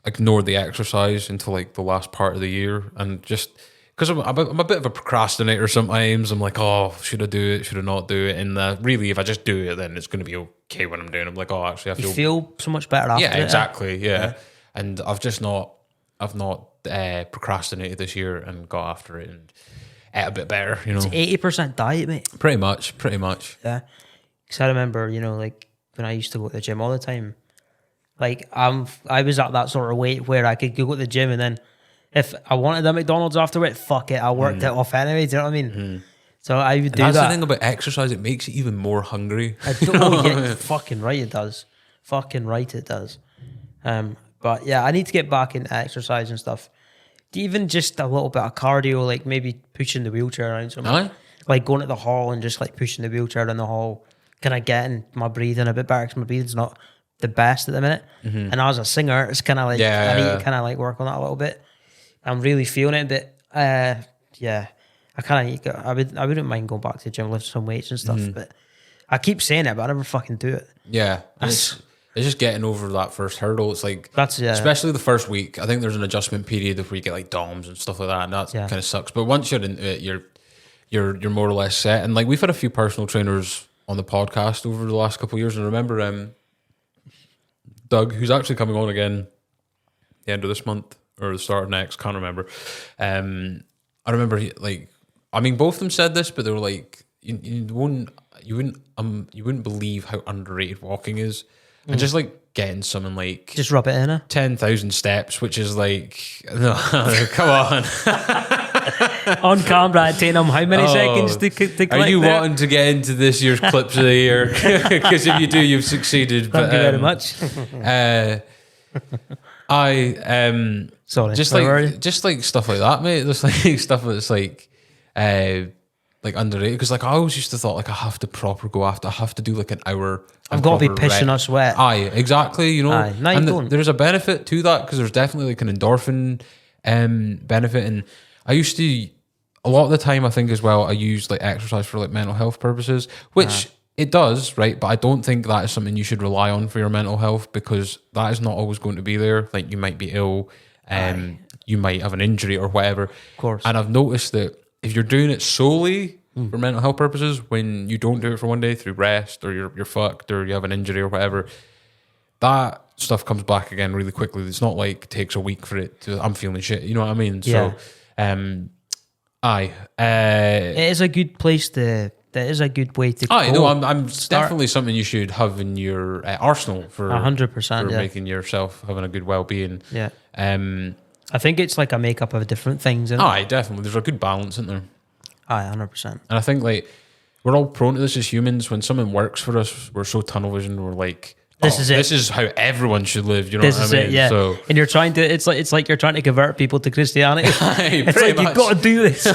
ignored the exercise until like the last part of the year, and just because I'm a bit of a procrastinator sometimes. I'm like, oh, should I do it? Should I not do it? And really, if I just do it, then it's going to be okay when I'm doing it. I'm like, oh, actually, I feel so much better after it. Yeah, exactly. Yeah. And I've not procrastinated this year and got after it and ate a bit better, you know. It's 80% diet, mate. Pretty much. Yeah. Because I remember, you know, like when I used to go to the gym all the time, like I was at that sort of weight where I could go to the gym and then if I wanted a McDonald's after it, fuck it, I worked it off anyway. Do you know what I mean? So I would do that. That's the thing about exercise; it makes you even more hungry. Fucking right, it does. Fucking right, it does. But yeah, I need to get back into exercise and stuff. Even just a little bit of cardio, like maybe pushing the wheelchair around somewhere. Like going to the hall and just like pushing the wheelchair in the hall. Kind of getting my breathing a bit better because my breathing's not the best at the minute. And as a singer, it's kind of like I need to kind of like work on that a little bit. I'm really feeling it, but yeah, I kind of I wouldn't mind going back to the gym, lift some weights and stuff. But I keep saying it, but I never fucking do it. Yeah, it's just getting over that first hurdle. It's like especially the first week. I think there's an adjustment period where you get like DOMs and stuff like that, and that kind of sucks. But once you're into it, you're more or less set. And like we've had a few personal trainers on the podcast over the last couple of years, and I remember Doug, who's actually coming on again the end of this month or the start of next, can't remember. I remember both of them said this, but they were like, you wouldn't believe how underrated walking is. And just like getting something like just rub it in 10,000 steps, which is like no, come on. On camera, it taking them how many seconds to collect? Are you wanting to get into this year's clips of the year? Because if you do, you've succeeded. Thank you very much. Sorry, just like stuff like that, mate. Just like stuff that's like underrated. Because like I always used to thought like I have to proper go after. I have to do like an hour. I've got to be pissing a sweat. Aye, exactly. You know, and there's a benefit to that because there's definitely like an endorphin benefit. And I used to a lot of the time I think as well I use like exercise for like mental health purposes, which it does, right? But I don't think that is something you should rely on for your mental health because that is not always going to be there. Like you might be ill, you might have an injury or whatever. Of course. And I've noticed that if you're doing it solely for mental health purposes, when you don't do it for one day through rest or you're fucked or you have an injury or whatever, that stuff comes back again really quickly. It's not like it takes a week for it to, I'm feeling shit. You know what I mean? Yeah. So, it is a good place to. That is a good way to. I'm definitely something you should have in your arsenal for 100%. Making yourself having a good well-being. Yeah. I think it's like a makeup of different things. Definitely. There's a good balance in there. 100%. And I think like we're all prone to this as humans. When something works for us, we're so tunnel vision. We're like, this is how everyone should live. You know what I mean? Yeah. So, and you're trying to. It's like you're trying to convert people to Christianity. It's like you've got to do this.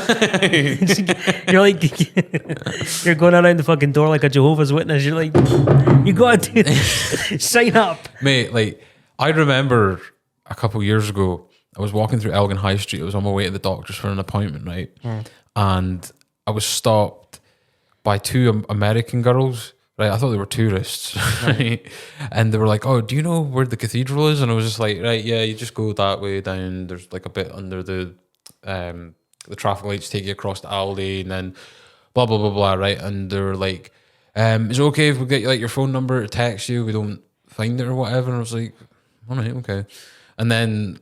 You're like you're going around the fucking door like a Jehovah's Witness. You're like, you got to do this. Sign up, mate. Like I remember a couple years ago, I was walking through Elgin High Street. I was on my way to the doctor's for an appointment, right? And I was stopped by two American girls. Right, I thought they were tourists, right? And they were like, "Oh, do you know where the cathedral is?" And I was just like, "Right, yeah, you just go that way down. There's like a bit under the traffic lights take you across the alley, and then blah blah blah blah." Right, and they were like, "Is it okay if we get like your phone number to text you? We don't find it or whatever." And I was like, "All right, okay." And then,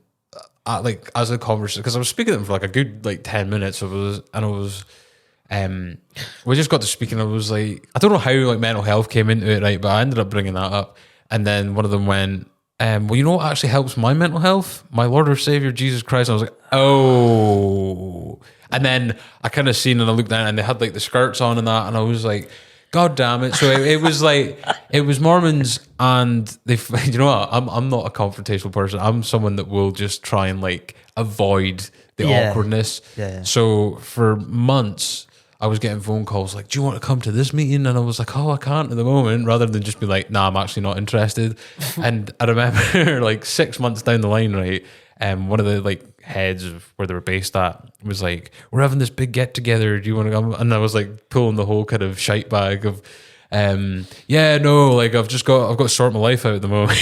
as a conversation, because I was speaking to them for like a good like 10 minutes, we just got to speaking. I was like, I don't know how like mental health came into it, right? But I ended up bringing that up, and then one of them went, "Well, you know what actually helps my mental health? My Lord or Savior Jesus Christ." And I was like, "Oh!" And then I kind of seen and I looked down, and they had like the skirts on and that, and I was like, "God damn it!" So it was like it was Mormons, and they, you know what? I'm not a confrontational person. I'm someone that will just try and like avoid the awkwardness. Yeah. So for months, I was getting phone calls like, do you want to come to this meeting? And I was like, oh, I can't at the moment, rather than just be like, nah, I'm actually not interested. And I remember like 6 months down the line, right, one of the like heads of where they were based at was like, we're having this big get together, do you want to come? And I was like pulling the whole kind of shite bag of yeah, no, like I've got to sort my life out at the moment.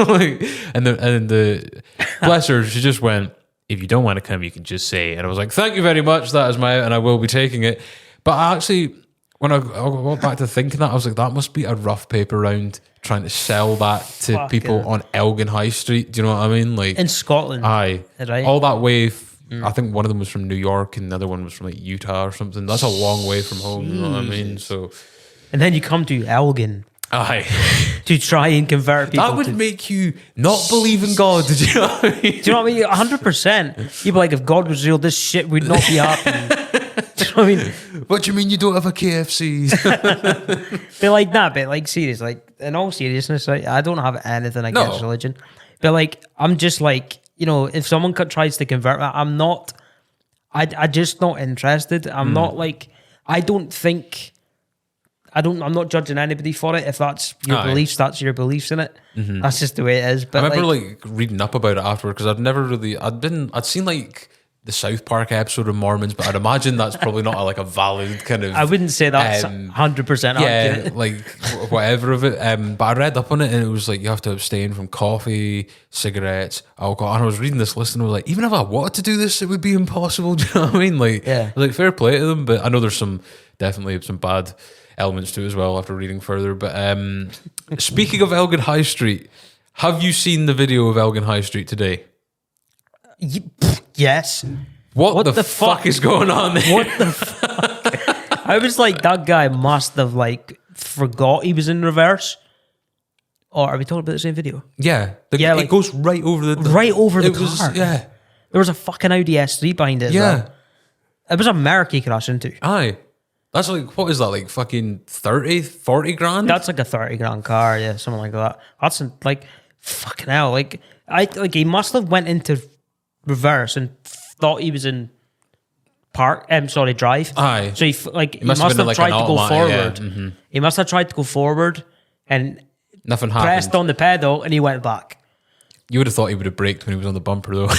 Like, and the bless her, she just went, if you don't want to come, you can just say. And I was like, thank you very much, that is my, and I will be taking it. But I actually, when I went back to thinking that, I was like, that must be a rough paper round trying to sell that to people on Elgin High Street. Do you know what I mean? Like in Scotland, aye, right? All that way. I think one of them was from New York, and the other one was from like Utah or something. That's a long way from home. You know what I mean? So, and then you come to Elgin. Aye. To try and convert people. That would make you not believe in God. Did you know what I mean? Do you know what I mean? 100%. You'd be like, if God was real, this shit would not be happening. Do you know what I mean? What do you mean you don't have a KFC? But like that, but like serious, like in all seriousness, like, I don't have anything against religion. But like, I'm just like, you know, if someone tries to convert me, I'm just not interested. I'm not like, I'm not judging anybody for it. If that's your beliefs, that's your beliefs in it. Mm-hmm. That's just the way it is. But I remember like reading up about it afterward because I'd seen like the South Park episode of Mormons, but I'd imagine that's probably not a valid kind of. I wouldn't say that's 100% accurate. Yeah, like whatever of it. But I read up on it and it was like you have to abstain from coffee, cigarettes, alcohol. And I was reading this list and I was like, even if I wanted to do this, it would be impossible. Do you know what I mean? Like, yeah. Like fair play to them, but I know there's definitely some bad elements to it as well after reading further. But speaking of Elgin High Street, have you seen the video of Elgin High Street today? Yes. What the fuck is going on there? What the fuck? I was like, that guy must have like forgot he was in reverse. Or are we talking about the same video? Yeah. It goes right over the car. Yeah. There was a fucking Audi S3 behind it. Yeah. It was a Merc he crashed into. Aye. That's like, what is that, like fucking 30, 40 grand? That's like a 30 grand car, yeah, something like that. That's like, fucking hell. Like, he must have went into reverse and thought he was in drive. Aye. So he must have tried to go forward. Yeah. Mm-hmm. He must have tried to go forward and nothing happened. Pressed on the pedal and he went back. You would have thought he would have braked when he was on the bumper, though.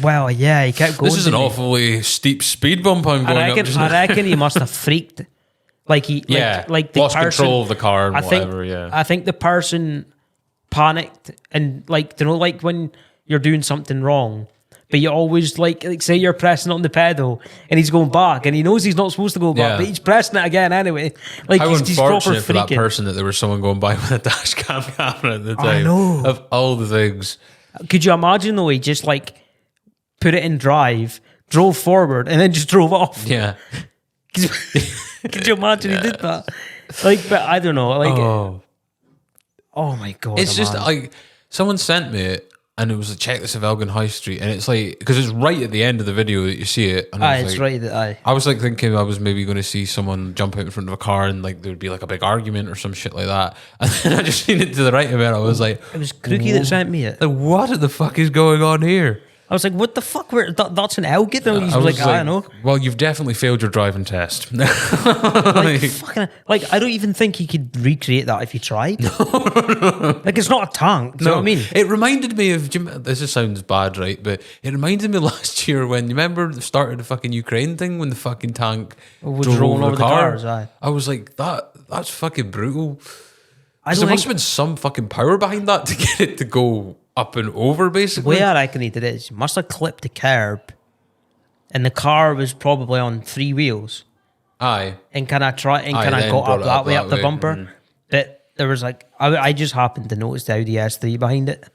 Well, yeah, he kept going. This is an awfully steep speed bump I'm going up. I reckon he must have freaked. Like like the lost person, control of the car and whatever. Yeah, I think the person panicked and like when you're doing something wrong, but you always like say you're pressing on the pedal and he's going back and he knows he's not supposed to go back, but he's pressing it again anyway. Like how he's unfortunate for that person that there was someone going by with a dash cam camera at the time. I know. Of all the things. Could you imagine though? He just like put it in drive, drove forward, and then just drove off. Yeah. Could you imagine he did that? Like, but I don't know. Like, oh my god! It's just like someone sent me it. And it was a checklist of Elgin High Street, and it's like because it's right at the end of the video that you see it. And it's right at the I was like thinking I was maybe going to see someone jump out in front of a car and like there would be like a big argument or some shit like that. And then I just seen it to the right of it. I was like, it was Crookie that sent me it. Like, what the fuck is going on here? I was like, what the fuck? That's an Elgin? And he's like, I don't know. Well, you've definitely failed your driving test. Fucking, I don't even think he could recreate that if he tried. No. Like, it's not a tank. Do you know what I mean? It reminded me of, this just sounds bad, right? But it reminded me last year when, you remember the start of the fucking Ukraine thing when the fucking tank was rolling over the cars? Aye. I was like, that's fucking brutal. There must have been some fucking power behind that to get it to go up and over, basically. The way I reckon he did it is he must have clipped the curb and the car was probably on 3 wheels. Aye. And got up that way up the bumper. Mm. But there was I just happened to notice the Audi S3 behind it.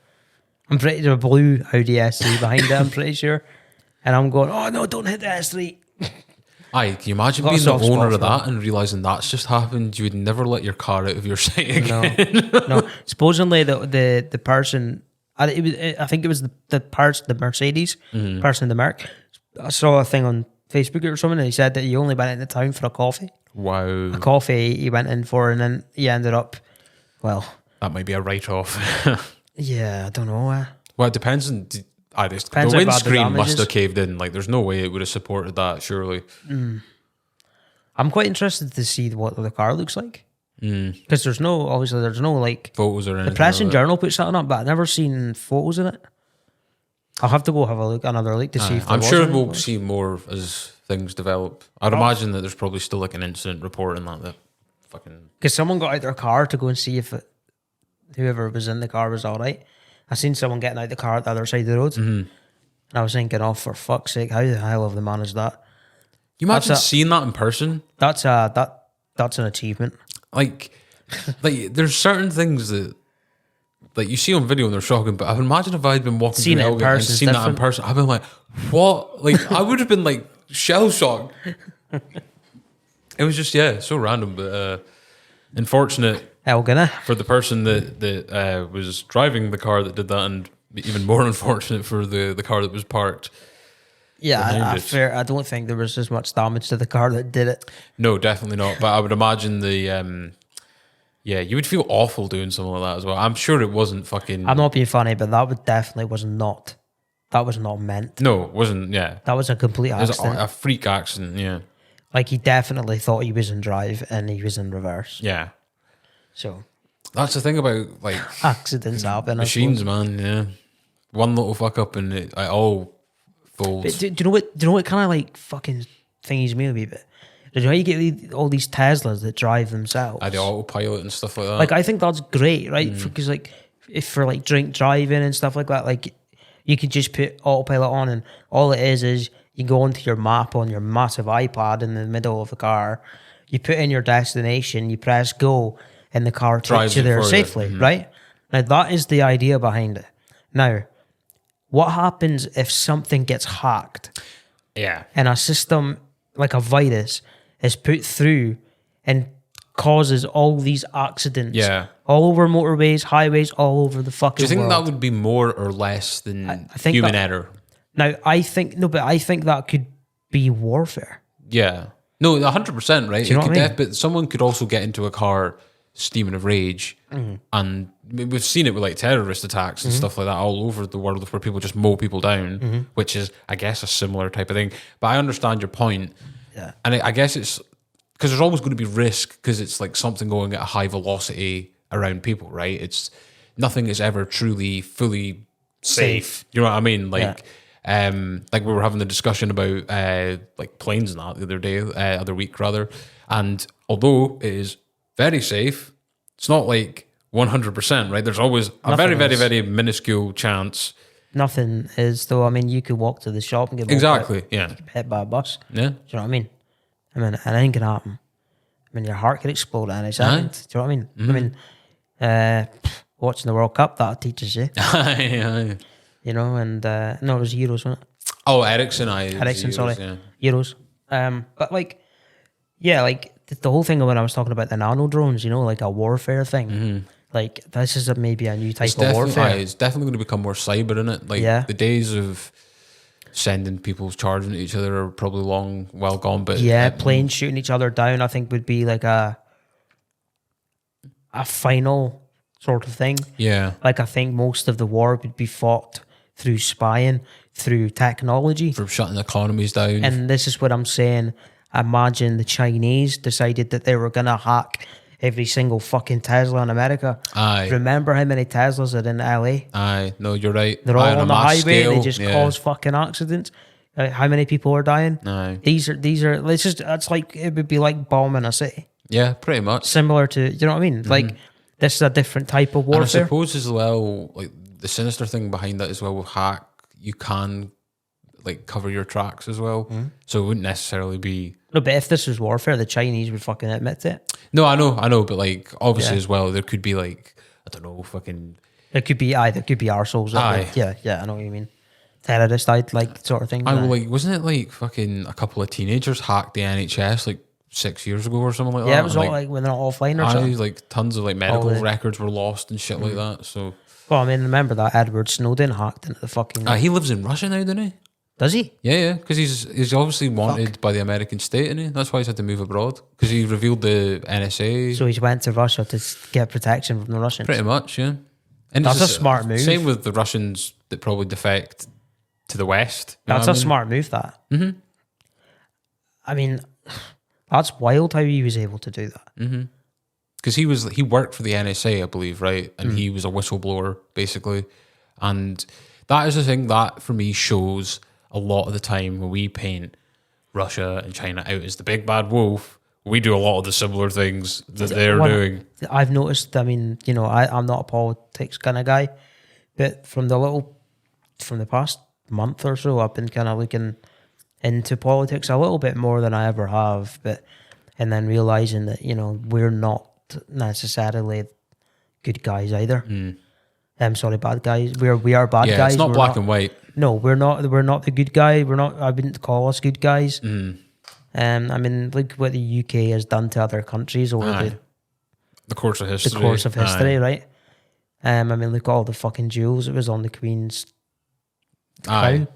I'm pretty sure a blue Audi S3 behind it, I'm pretty sure. And I'm going, oh no, don't hit the S3. Aye, can you imagine being the owner of that and realising that's just happened? You would never let your car out of your sight again. No. Supposedly the person, I think it was the Mercedes person, the Merc. I saw a thing on Facebook or something, and he said that he only went into town for a coffee. Wow. A coffee he went in for, and then he ended up, well... That might be a write-off. Yeah, I don't know. Well, it depends on... The how bad the windscreen damage must is. have caved in. Like, there's no way it would have supported that, surely. I'm quite interested to see what the car looks like. Because there's no like Photos or anything. the Press and like that. Journal put something up, but I've never seen photos in it. I'll have to go have another look to see if there I'm was sure any we'll photos. see more as things develop. I'd imagine that there's probably still like an incident report in that fucking... Because someone got out their car to go and see if whoever was in the car was all right. I seen someone getting out the car at the other side of the road. And I was thinking, oh, for fuck's sake, how the hell have they managed that? You imagine seeing that in person? That's an achievement. Like there's certain things that like you see on video and they're shocking, but I imagine if I'd been walking Seen through it in Elgin and person is seen that in different. person, I'd been like, what? Like, I would have been like shell shocked. It was just, so random, but unfortunate Elgin, for the person that was driving the car that did that, and even more unfortunate for the car that was parked. Yeah, I don't think there was as much damage to the car that did it. No, definitely not. But I would imagine you would feel awful doing something like that as well. I'm sure it wasn't fucking... I'm not being funny, but that was not meant. No, it wasn't, yeah. That was a complete It was accident. a freak accident, yeah. Like, he definitely thought he was in drive and he was in reverse. Yeah. So, That's the thing about, like... accidents happen. machines, man, yeah. One little fuck up and it all folds. Do you know what kind of like fucking thingies me a wee bit? Do you know how you get all these Teslas that drive themselves? The autopilot and stuff like that. Like, I think that's great, right? Because like, if for like drink driving and stuff like that, like you could just put autopilot on, and all it is you go into your map on your massive iPad in the middle of the car, you put in your destination, you press go, and the car Drives takes you it there for you. safely, right? Now that is the idea behind it. Now, what happens if something gets hacked yeah. and a system like a virus is put through and causes all these accidents all over motorways, highways, all over the fucking Do you think world? that would be more or less than I think human that- error? Now, I think that could be warfare. Yeah. No, 100%, right? Do you know what I mean? But someone could also get into a car steaming of rage, and we've seen it with like terrorist attacks and stuff like that all over the world, where people just mow people down, which is, I guess, a similar type of thing. But I understand your point. Yeah. And I guess it's because there's always going to be risk, because it's like something going at a high velocity around people, right? It's nothing is ever truly fully safe. You know what I mean? Like we were having the discussion about like planes and that the other week rather. And although it is very safe, it's not like 100%, right? There's always a Nothing very, very, is. very minuscule chance. Nothing is, though. I mean, you could walk to the shop and get hit by a bus. Yeah. Do you know what I mean? Anything can happen. I mean, your heart could explode at any second. Do you know what I mean? Watching the World Cup, that teaches you. Aye. You know, and no, it was Euros, wasn't it? Oh, Ericsson, Sorry. Yeah. Euros. But like, yeah, like the whole thing when I was talking about the nano drones, you know, like a warfare thing. Like, this is maybe a new type of warfare. It's definitely going to become more cyber, isn't it? Like, the days of sending people charging at each other are probably long, well gone. But planes shooting each other down, I think, would be like a final sort of thing. Yeah. Like, I think most of the war would be fought through spying, through technology. For shutting economies down. And this is what I'm saying. Imagine the Chinese decided that they were going to hack every single fucking Tesla in America. Aye. Remember how many Teslas are in LA? Aye. No, you're right. They're all on the highway. They just yeah. cause fucking accidents. How many people are dying? Aye. These are. That's like, it would be like bombing a city. Yeah, pretty much. Similar to, you know what I mean? Like, this is a different type of warfare. And I suppose as well, like the sinister thing behind that as well with hack, you can like cover your tracks as well. So it wouldn't necessarily be. No, but if this was warfare, the Chinese would fucking admit to it. No, I know, but like obviously as well, there could be like, I don't know, fucking. There could be arseholes. Aye. Yeah, I know what you mean. Terrorist, like sort of thing. Like, wasn't it like fucking a couple of teenagers hacked the NHS like 6 years ago or something like that? Yeah, it was all like when they're not offline or something. Like tons of like medical records were lost and shit like that. So. Well, I mean, remember that Edward Snowden hacked into the fucking. He lives in Russia now, doesn't he? Does he? Yeah, because he's obviously wanted by the American state, isn't he? That's why he's had to move abroad, because he revealed the NSA. So he's went to Russia to get protection from the Russians. Pretty much, yeah. And That's a smart move. Same with the Russians that probably defect to the west. That's a smart move, that. Mm-hmm. I mean, that's wild how he was able to do that. Mm-hmm. Because he worked for the NSA, I believe, right? And he was a whistleblower, basically. And that is the thing that, for me, shows a lot of the time when we paint Russia and China out as the big bad wolf, we do a lot of the similar things that they're doing. I've noticed, I mean, you know, I'm not a politics kind of guy, but from the past month or so, I've been kind of looking into politics a little bit more than I ever have, and then realizing that, you know, we're not necessarily good guys either. I'm sorry, bad guys. We are bad guys. It's not black and white. No, we're not the good guy. We're not. I wouldn't call us good guys. I mean, look what the UK has done to other countries over the course of history. The course of history, right? I mean, look at all the fucking jewels it was on the Queen's crown.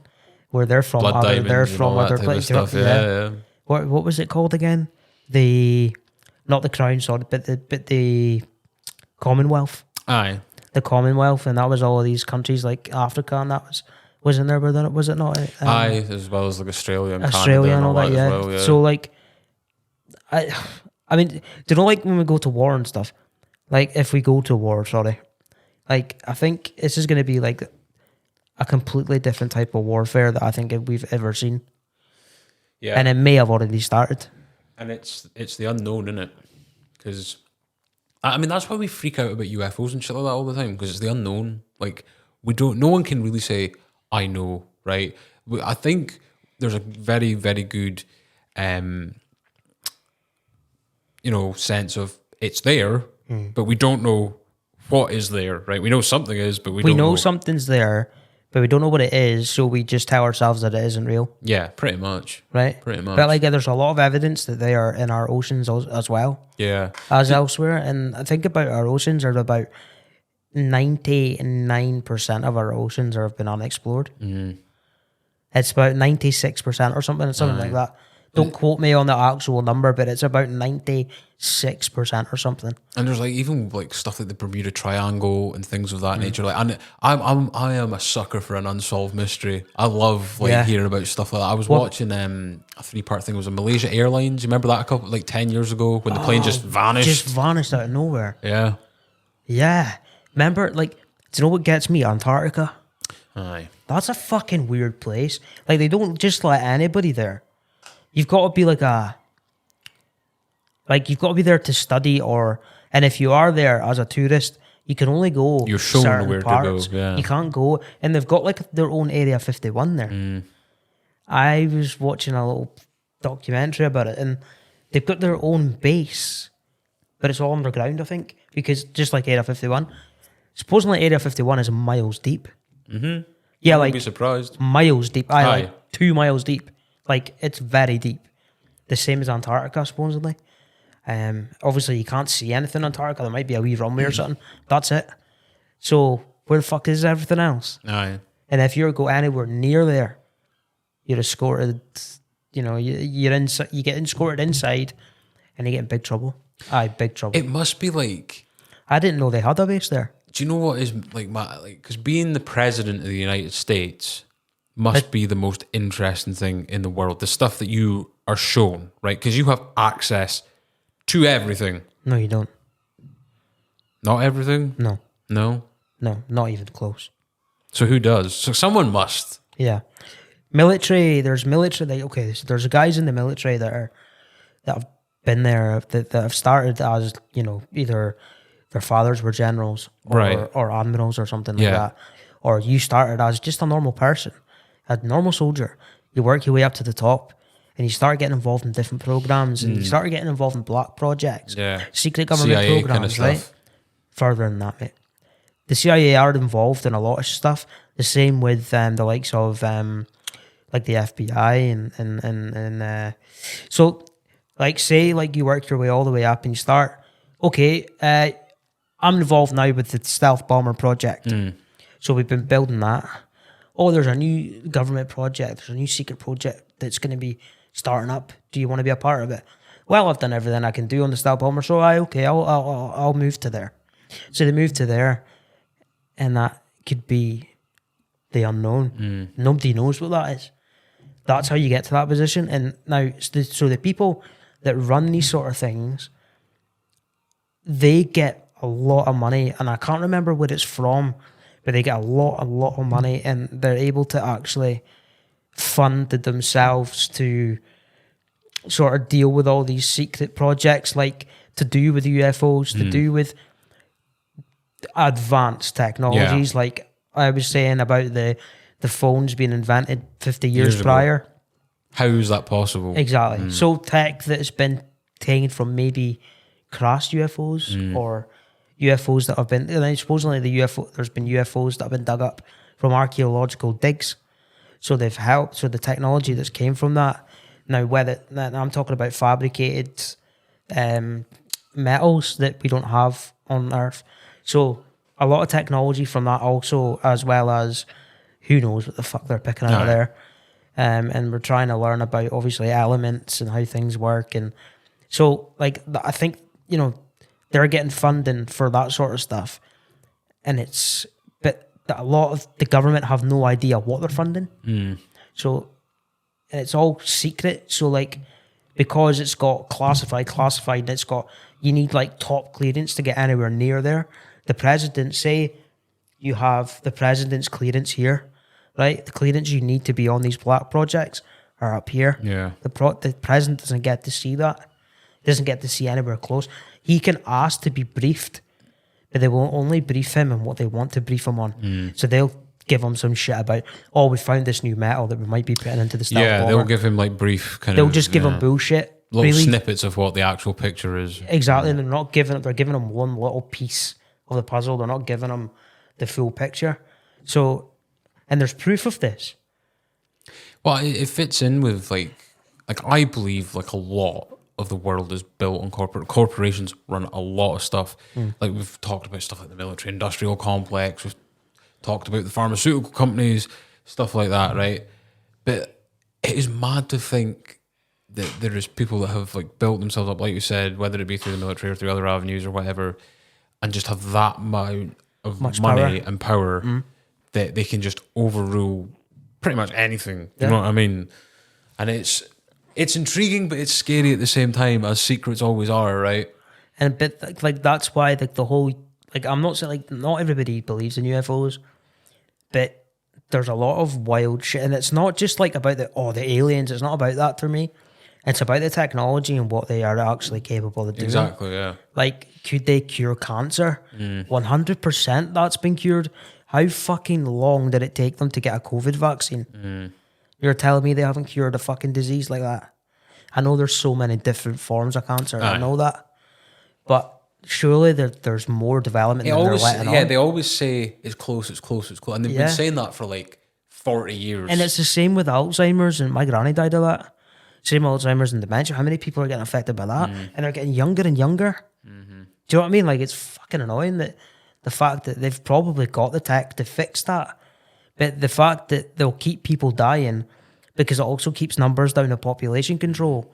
Where they're from. They're from other places. Yeah. What was it called again? Not the crown, sorry, but the Commonwealth. Aye. The Commonwealth, and that was all of these countries like Africa, and that was in there, was it not? Aye, as well as like Australia and Canada and all that, yeah. As well, yeah. So like, I mean, do you know, like when we go to war and stuff, like if we go to war, like I think this is going to be like a completely different type of warfare that I think we've ever seen. Yeah. And it may have already started. And it's the unknown, isn't it? Because, I mean, that's why we freak out about UFOs and shit like that all the time, because it's the unknown. Like, no one can really say, I know, right? I think there's a very, very good, sense of it's there, but we don't know what is there, right? We know something is, but we don't know. We know something's there, but we don't know what it is, so we just tell ourselves that it isn't real. Yeah, pretty much. Right? Pretty much. But like, there's a lot of evidence that they are in our oceans as well. Yeah. As elsewhere. And I think about our oceans are about 99% of our oceans have been unexplored. It's about 96% or something like that. Don't quote me on the actual number, but it's about 96% or something. And there's like even like stuff like the Bermuda Triangle and things of that nature. Like, and I am a sucker for an unsolved mystery. I love hearing about stuff like that. I was watching a 3-part thing. It was a Malaysia Airlines. You remember that 10 years ago when the plane just vanished? Just vanished out of nowhere. Yeah. Yeah. Remember, like, do you know what gets me? Antarctica. Aye. That's a fucking weird place. Like, they don't just let anybody there. You've got to be you've got to be there to study, and if you are there as a tourist, you can only go. You're shown where parts. to go. Yeah. You can't go, and they've got like their own Area 51 there. I was watching a little documentary about it, and they've got their own base, but it's all underground, I think, because just like Area 51, supposedly Area 51 is miles deep. Yeah, I'd be surprised. Miles deep. Like 2 miles deep. Like, it's very deep. The same as Antarctica, supposedly. Obviously, you can't see anything in Antarctica. There might be a wee runway or something. That's it. So, where the fuck is everything else? Aye. And if you go anywhere near there, you're escorted, you get escorted inside, and you get in big trouble. Aye, big trouble. It must be like... I didn't know they had a base there. Do you know what is, because being the president of the United States... must be the most interesting thing in the world. The stuff that you are shown, right? Because you have access to everything. No, you don't. Not everything? No. No? No, not even close. So who does? So someone must. Yeah. Military, there's there's guys in the military that have been there, that have started as, either their fathers were generals or admirals or something like that. Or you started as just a normal person. A normal soldier, you work your way up to the top, and you start getting involved in different programs, and you start getting involved in black projects, secret government CIA programs, kind of right? Further than that, mate. The CIA are involved in a lot of stuff. The same with the likes of like the FBI and so like say like you work your way all the way up and you start. Okay, I'm involved now with the stealth bomber project. So we've been building that. Oh, there's a new government project. There's a new secret project that's going to be starting up. Do you want to be a part of it? Well, I've done everything I can do on the stealth bomber, so I'll move to there. So they move to there, and that could be the unknown. Nobody knows what that is. That's how you get to that position. And now, so the people that run these sort of things, they get a lot of money, and I can't remember where it's from, but they get a lot of money, and they're able to actually fund themselves to sort of deal with all these secret projects, like to do with UFOs, to do with advanced technologies, like I was saying about the phones being invented 50 years prior. How is that possible? Exactly. So tech that has been taken from maybe crashed UFOs or UFOs that have been, and supposedly there's been UFOs that have been dug up from archaeological digs. So they've helped. So the technology that's came from that. Now, I'm talking about fabricated metals that we don't have on Earth. So a lot of technology from that also, as well as who knows what the fuck they're picking out of there. And we're trying to learn about, obviously, elements and how things work. And so, like, I think, they're getting funding for that sort of stuff. And but a lot of the government have no idea what they're funding. So, and it's all secret. So, like, because it's got classified, you need, like, top clearance to get anywhere near there. The president, say you have the president's clearance here, right? The clearance you need to be on these black projects are up here. Yeah. The president doesn't get to see that. Doesn't get to see anywhere close. He can ask to be briefed, but they will only brief him on what they want to brief him on. So they'll give him some shit about, we found this new metal that we might be putting into the stealth bomber. They'll give him like brief They'll just give him bullshit. Little snippets of what the actual picture is. Exactly. And they're giving him one little piece of the puzzle. They're not giving him the full picture. So, and there's proof of this. Well, it fits in with like I believe like a lot of the world is built on corporations run a lot of stuff. Like we've talked about stuff like the military industrial complex. We've talked about the pharmaceutical companies, stuff like that, right? But it is mad to think that there is people that have like built themselves up, like you said, whether it be through the military or through other avenues or whatever, and just have that amount of money and power that they can just overrule pretty much anything. You know what I mean? And it's intriguing, but it's scary at the same time, as secrets always are, right? And but like that's why the whole, like, I'm not saying like not everybody believes in UFOs, but there's a lot of wild shit, and it's not just like about the aliens. It's not about that for me. It's about the technology and what they are actually capable of doing. Exactly, yeah. Like, could they cure cancer? 100% that's been cured. How fucking long did it take them to get a COVID vaccine? You're telling me they haven't cured a fucking disease like that? I know there's so many different forms of cancer. I know that. But surely there's more development than they're letting on. Yeah, they always say it's close. And they've been saying that for like 40 years. And it's the same with Alzheimer's, and my granny died of that. Same Alzheimer's and dementia. How many people are getting affected by that? And they're getting younger and younger. Do you know what I mean? Like, it's fucking annoying that the fact that they've probably got the tech to fix that. But the fact that they'll keep people dying because it also keeps numbers down of population control.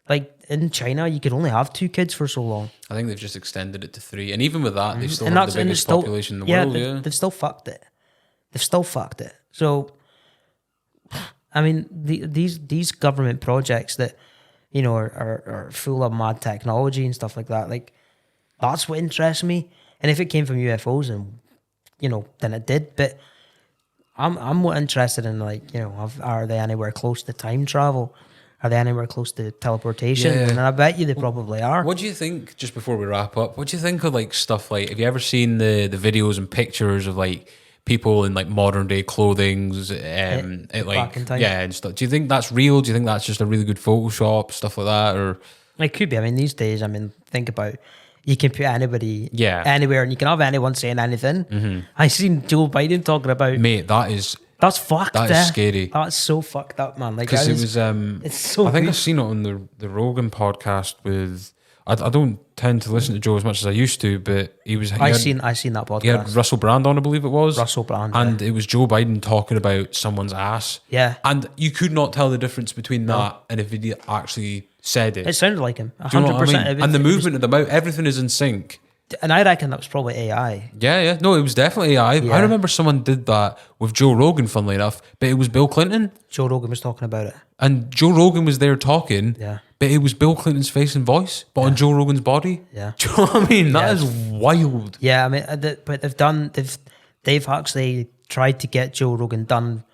Like, in China, you could only have 2 kids for so long. I think they've just extended it to 3. And even with that, they still have the biggest population in the world. They've still fucked it. So, I mean, these government projects that, are full of mad technology and stuff like that, like, that's what interests me. And if it came from UFOs, and then it did. But I'm more interested in, like, are they anywhere close to time travel? Are they anywhere close to teleportation? Yeah. And I bet you they probably are. What do you think, just before we wrap up, what do you think of like stuff like, have you ever seen the videos and pictures of like people in like modern day clothing, back in time? And stuff? Do you think that's real? Do you think that's just a really good Photoshop, stuff like that? Or it could be. I mean, these days, think about, you can put anybody anywhere, and you can have anyone saying anything. I seen Joe Biden talking about, mate, that's fucked. That is scary. That's so fucked up, man. Like, because it was it's so I think good. I've seen it on the Rogan podcast with, I don't tend to listen to Joe as much as I used to, but I seen that podcast. He had Russell Brand on, I believe it was. Russell Brand. And it was Joe Biden talking about someone's ass. Yeah. And you could not tell the difference between that and if he actually said it. It sounded like him. 100%. You know what I mean? And the movement of the mouth, everything is in sync. And I reckon that was probably AI. Yeah. No, it was definitely AI. I remember someone did that with Joe Rogan, funnily enough, but it was Bill Clinton. Joe Rogan was talking about it. And Joe Rogan was there talking, but it was Bill Clinton's face and voice, but on Joe Rogan's body. Yeah. Do you know what I mean? That is wild. Yeah, I mean, but they've actually tried to get Joe Rogan done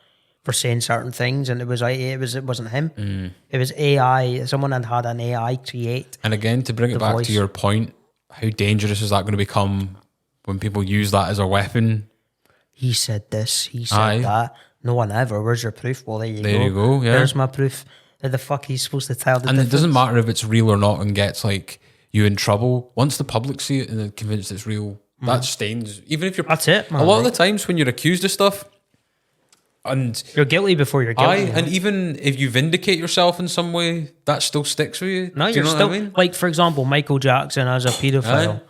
for saying certain things, and it wasn't him. It was AI. Someone had an AI create. And again, to bring it back to your point, how dangerous is that going to become when people use that as a weapon? He said this. He said that. No one ever. Where's your proof? Well, there you go. Yeah. There's my proof. How the fuck are you supposed to tell the difference? It doesn't matter if it's real or not and gets like you in trouble. Once the public see it and they're convinced it's real, that stains. Even if you're... That's it, man. A lot of the times when you're accused of stuff, and you're guilty before you're guilty. And even if you vindicate yourself in some way, that still sticks with you. No, you're still... What I mean? Like, for example, Michael Jackson as a paedophile.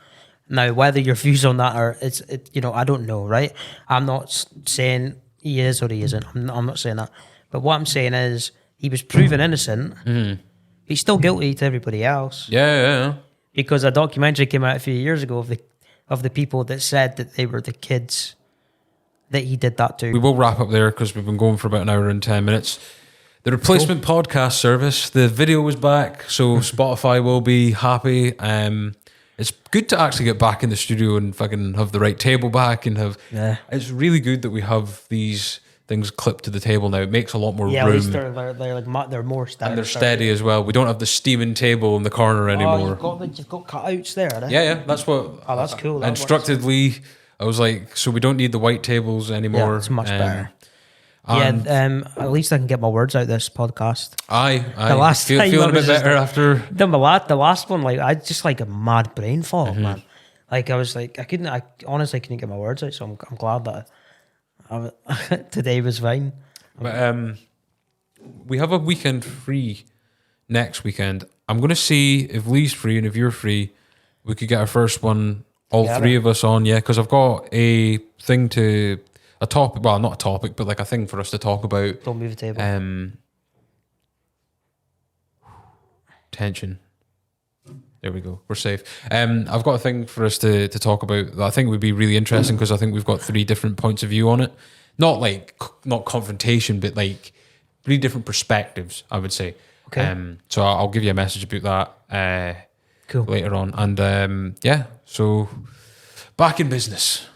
Now, whether your views on that are... I don't know, right? I'm not saying he is or he isn't. I'm not saying that. But what I'm saying is he was proven innocent. He's still guilty to everybody else. Yeah. Because a documentary came out a few years ago of the people that said that they were the kids that he did that to. We will wrap up there because we've been going for about an hour and 10 minutes. The replacement podcast service, the video is back, so Spotify will be happy. It's good to actually get back in the studio and fucking have the right table back and have... Yeah. It's really good that we have these things clipped to the table now. It makes a lot more room. Yeah, at least they're more steady. And they're steady as well. We don't have the steaming table in the corner anymore. You've got cutouts there, eh? Yeah, that's what... Oh, that's cool. I instructed Lee. I was like, so we don't need the white tables anymore. Yeah, it's much better. At least I can get my words out this podcast. The last time feeling a bit better after the last one. Like I just like a mad brain fog, man. Like I was like I honestly couldn't get my words out. So I'm glad that today was fine. But we have a weekend free next weekend. I'm gonna see if Lee's free and if you're free, we could get our first one. All three of us on, because I've got a thing a topic, well, not a topic, but like a thing for us to talk about. Don't move the table. Tension. There we go. We're safe. I've got a thing for us to talk about that I think would be really interesting because I think we've got 3 different points of view on it. Not confrontation, but like 3 different perspectives, I would say. Okay. So I'll give you a message about that cool. later on. And so back in business.